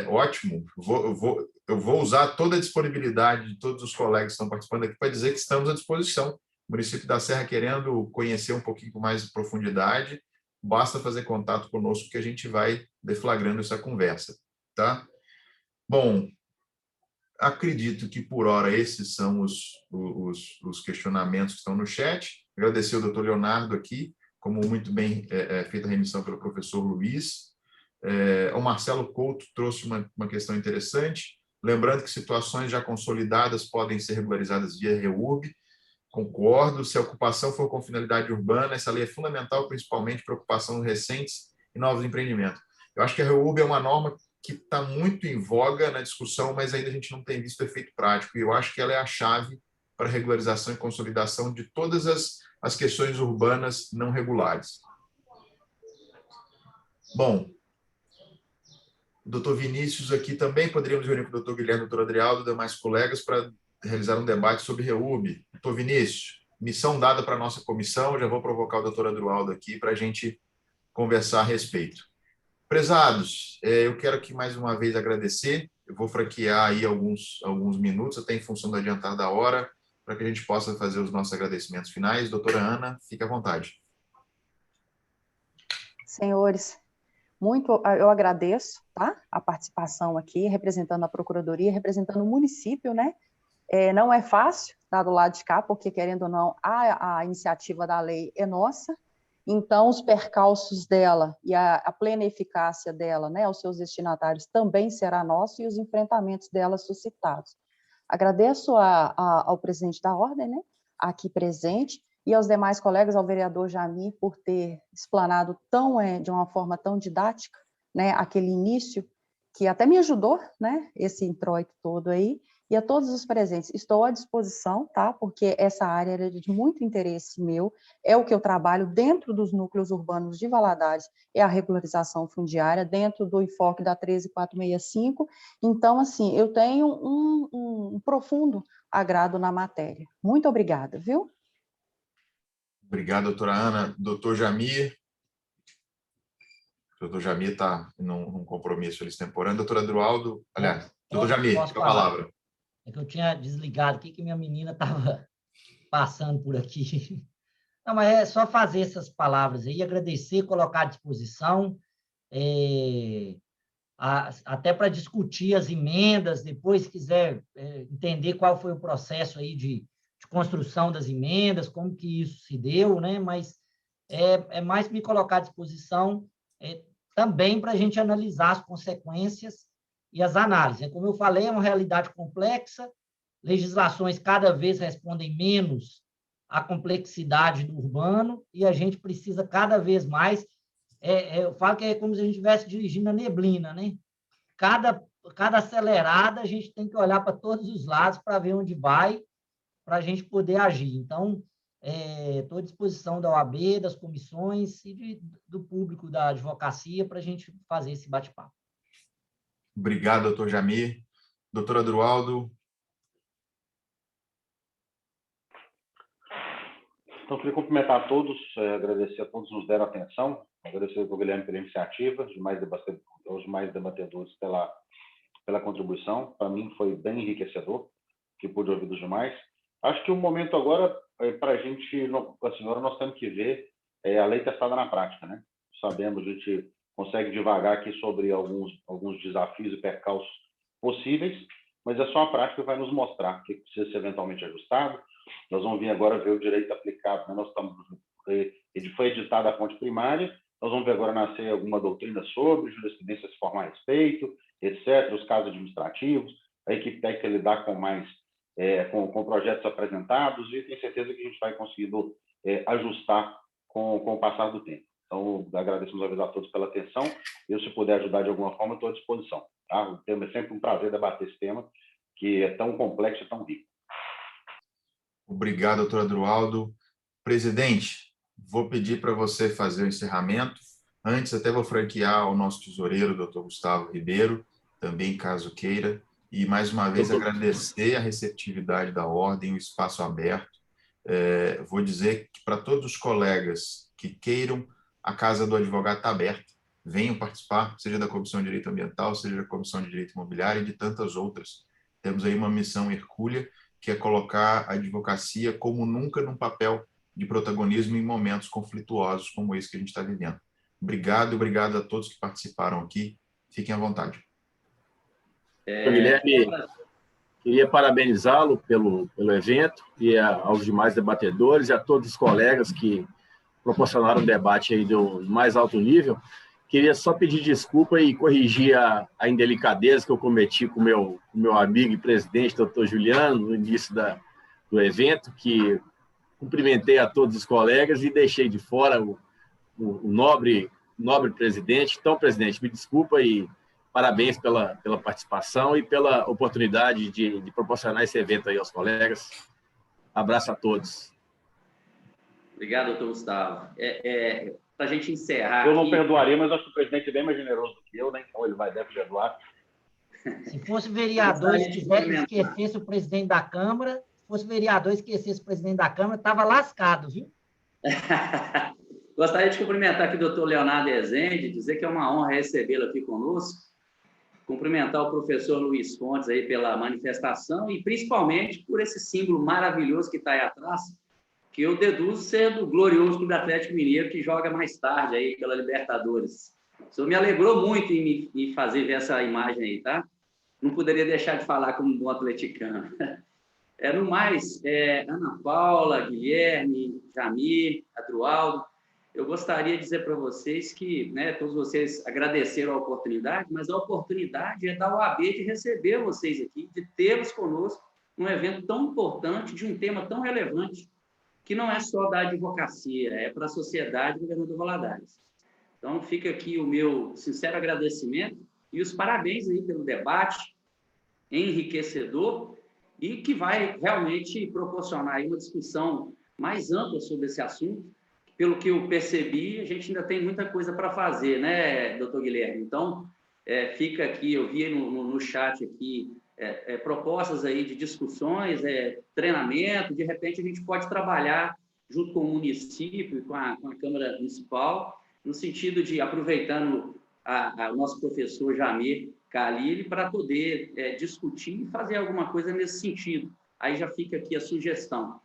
Ótimo, eu vou usar toda a disponibilidade de todos os colegas que estão participando aqui para dizer que estamos à disposição. O município da Serra querendo conhecer um pouquinho com mais profundidade, basta fazer contato conosco que a gente vai deflagrando essa conversa, tá? Bom, acredito que por hora esses são os questionamentos que estão no chat. Agradecer ao doutor Leonardo aqui, como muito bem feita a remissão pelo professor Luiz. O Marcelo Couto trouxe uma questão interessante, lembrando que situações já consolidadas podem ser regularizadas via REURB. Concordo, se a ocupação for com finalidade urbana, essa lei é fundamental, principalmente para ocupação recentes e novos empreendimentos. Eu acho que a REURB é uma norma que está muito em voga na discussão, mas ainda a gente não tem visto efeito prático, e eu acho que ela é a chave para a regularização e consolidação de todas as questões urbanas não regulares. Bom, o doutor Vinícius aqui também, poderíamos reunir com o doutor Guilherme, doutor Adrialdo e demais colegas para realizar um debate sobre REUB. Doutor Vinícius, missão dada para a nossa comissão, já vou provocar o doutor Adrialdo aqui para a gente conversar a respeito. Prezados, eu quero aqui mais uma vez agradecer, eu vou franquear aí alguns minutos, até em função do adiantar da hora, para que a gente possa fazer os nossos agradecimentos finais. Doutora Ana, fique à vontade. Senhores, eu agradeço, tá, a participação aqui, representando a Procuradoria, representando o município, né? Não é fácil estar do lado de cá, porque, querendo ou não, a iniciativa da lei é nossa, então os percalços dela e a plena eficácia dela, né, aos seus destinatários também será nosso, e os enfrentamentos dela suscitados. Agradeço ao presidente da Ordem, né, aqui presente, e aos demais colegas, ao vereador Jamir, por ter explanado de uma forma tão didática, né, aquele início, que até me ajudou, né, esse introito todo aí, e a todos os presentes. Estou à disposição, tá, porque essa área era de muito interesse meu, é o que eu trabalho dentro dos núcleos urbanos de Valadares, é a regularização fundiária, dentro do enfoque da 13465, então, assim, eu tenho um profundo agrado na matéria. Muito obrigada, viu? Obrigado, doutora Ana. Doutor Jamir. O doutor Jamir está num compromisso extemporâneo. Doutor Adrialdo, aliás, doutor Jamir, a palavra. É que eu tinha desligado aqui, que minha menina estava passando por aqui. Não, mas é só fazer essas palavras aí, agradecer, colocar à disposição, até para discutir as emendas, depois, se quiser entender qual foi o processo aí de construção das emendas, como que isso se deu, né? Mas é mais me colocar à disposição também para a gente analisar as consequências e as análises. Como eu falei, é uma realidade complexa, legislações cada vez respondem menos à complexidade do urbano, e a gente precisa cada vez mais, eu falo que é como se a gente estivesse dirigindo a neblina, né? Cada acelerada, a gente tem que olhar para todos os lados para ver onde vai, para a gente poder agir. Então, estou à disposição da OAB, das comissões e do público da advocacia para a gente fazer esse bate-papo. Obrigado, doutor Jamir. Doutor Adrialdo. Então, queria cumprimentar a todos, agradecer a todos que nos deram atenção, agradecer ao Guilherme pela iniciativa, aos demais debatedores pela contribuição. Para mim foi bem enriquecedor, que pude ouvir dos demais. Acho que o momento agora, para a gente, assim, agora nós temos que ver a lei testada na prática, né? Sabemos, a gente consegue divagar aqui sobre alguns desafios e percalços possíveis, mas é só a prática que vai nos mostrar o que precisa ser eventualmente ajustado. Nós vamos vir agora ver o direito aplicado, né? Foi editada a fonte primária, nós vamos ver agora nascer alguma doutrina sobre, jurisprudência se formar a respeito, etc., os casos administrativos, a equipe técnica lidar com mais com projetos apresentados, e tenho certeza que a gente vai conseguindo ajustar com o passar do tempo. Então, agradeço mais uma vez a todos pela atenção. Eu, se puder ajudar de alguma forma, estou à disposição. Tá? O tema é sempre um prazer debater esse tema, que é tão complexo e tão rico. Obrigado, doutor Adrialdo. Presidente, vou pedir para você fazer o encerramento. Antes, até vou franquear ao nosso tesoureiro, doutor Gustavo Ribeiro, também, caso queira. E, mais uma vez, agradecer a receptividade da Ordem, o espaço aberto. Vou dizer que, para todos os colegas que queiram, a Casa do Advogado está aberta. Venham participar, seja da Comissão de Direito Ambiental, seja da Comissão de Direito Imobiliário e de tantas outras. Temos aí uma missão hercúlea, que é colocar a advocacia como nunca num papel de protagonismo em momentos conflituosos como esse que a gente está vivendo. Obrigado e obrigado a todos que participaram aqui. Fiquem à vontade. Guilherme, queria parabenizá-lo pelo evento e aos demais debatedores e a todos os colegas que proporcionaram um debate aí do mais alto nível. Queria só pedir desculpa e corrigir a indelicadeza que eu cometi com o meu amigo e presidente, doutor Juliano, no início do evento, que cumprimentei a todos os colegas e deixei de fora o nobre presidente. Então, presidente, me desculpa e parabéns pela participação e pela oportunidade de proporcionar esse evento aí aos colegas. Abraço a todos. Obrigado, doutor Gustavo. Para a gente encerrar Eu não aqui, perdoaria, mas acho que o presidente é bem mais generoso do que eu, né? Então ele deve perdoar. Se fosse vereador e esquecesse o presidente da Câmara, se fosse vereador e esquecesse o presidente da Câmara, estava lascado, viu? Gostaria de cumprimentar aqui o doutor Leonardo Rezende, dizer que é uma honra recebê-lo aqui conosco, cumprimentar o professor Luiz Fontes aí pela manifestação e principalmente por esse símbolo maravilhoso que está aí atrás, que eu deduzo ser do glorioso Clube Atlético Mineiro, que joga mais tarde aí pela Libertadores. O senhor me alegrou muito em me fazer ver essa imagem aí, tá? Não poderia deixar de falar como um bom atleticano. No mais, Ana Paula, Guilherme, Jamir, Adroaldo, eu gostaria de dizer para vocês que, né, todos vocês agradeceram a oportunidade, mas a oportunidade é da OAB de receber vocês aqui, de tê-los conosco num evento tão importante, de um tema tão relevante, que não é só da advocacia, é para a sociedade do Governador Valadares. Então, fica aqui o meu sincero agradecimento e os parabéns aí pelo debate enriquecedor e que vai realmente proporcionar aí uma discussão mais ampla sobre esse assunto. Pelo que eu percebi, a gente ainda tem muita coisa para fazer, né, doutor Guilherme? Então, fica aqui, eu vi no chat aqui, propostas aí de discussões, treinamento, de repente a gente pode trabalhar junto com o município, com a Câmara Municipal, no sentido de, aproveitando o nosso professor Jamir Khalili, para poder discutir e fazer alguma coisa nesse sentido. Aí já fica aqui a sugestão.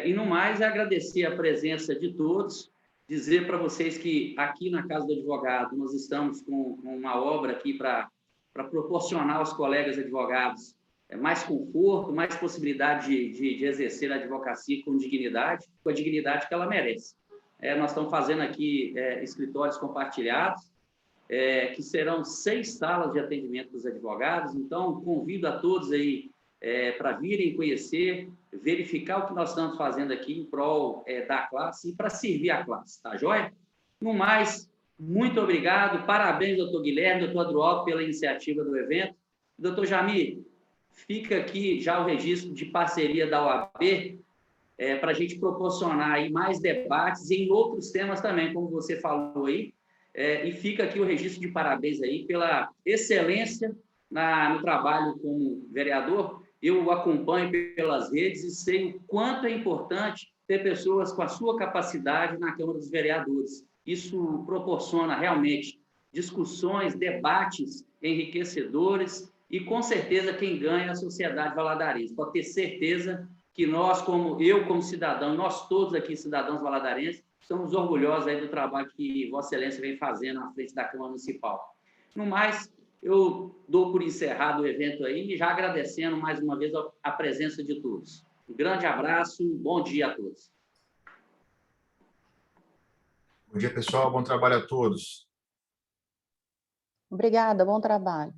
E, no mais, agradecer a presença de todos, dizer para vocês que aqui na Casa do Advogado nós estamos com uma obra aqui para proporcionar aos colegas advogados mais conforto, mais possibilidade de exercer a advocacia com a dignidade que ela merece. Nós estamos fazendo aqui escritórios compartilhados, que serão 6 salas de atendimento dos advogados, então convido a todos aí para virem conhecer, verificar o que nós estamos fazendo aqui em prol da classe e para servir a classe, tá joia? No mais, muito obrigado, parabéns, doutor Guilherme, doutor Adroaldo, pela iniciativa do evento. Doutor Jamir, fica aqui já o registro de parceria da OAB para a gente proporcionar aí mais debates em outros temas também, como você falou aí, e fica aqui o registro de parabéns aí pela excelência no trabalho como vereador. Eu o acompanho pelas redes e sei o quanto é importante ter pessoas com a sua capacidade na Câmara dos Vereadores. Isso proporciona realmente discussões, debates enriquecedores e, com certeza, quem ganha é a sociedade valadarense. Pode ter certeza que nós, eu como cidadão, nós todos aqui, cidadãos valadarenses, estamos orgulhosos aí do trabalho que Vossa Excelência vem fazendo à frente da Câmara Municipal. No mais, eu dou por encerrado o evento aí, já agradecendo mais uma vez a presença de todos. Um grande abraço, bom dia a todos. Bom dia, pessoal. Bom trabalho a todos. Obrigada, bom trabalho.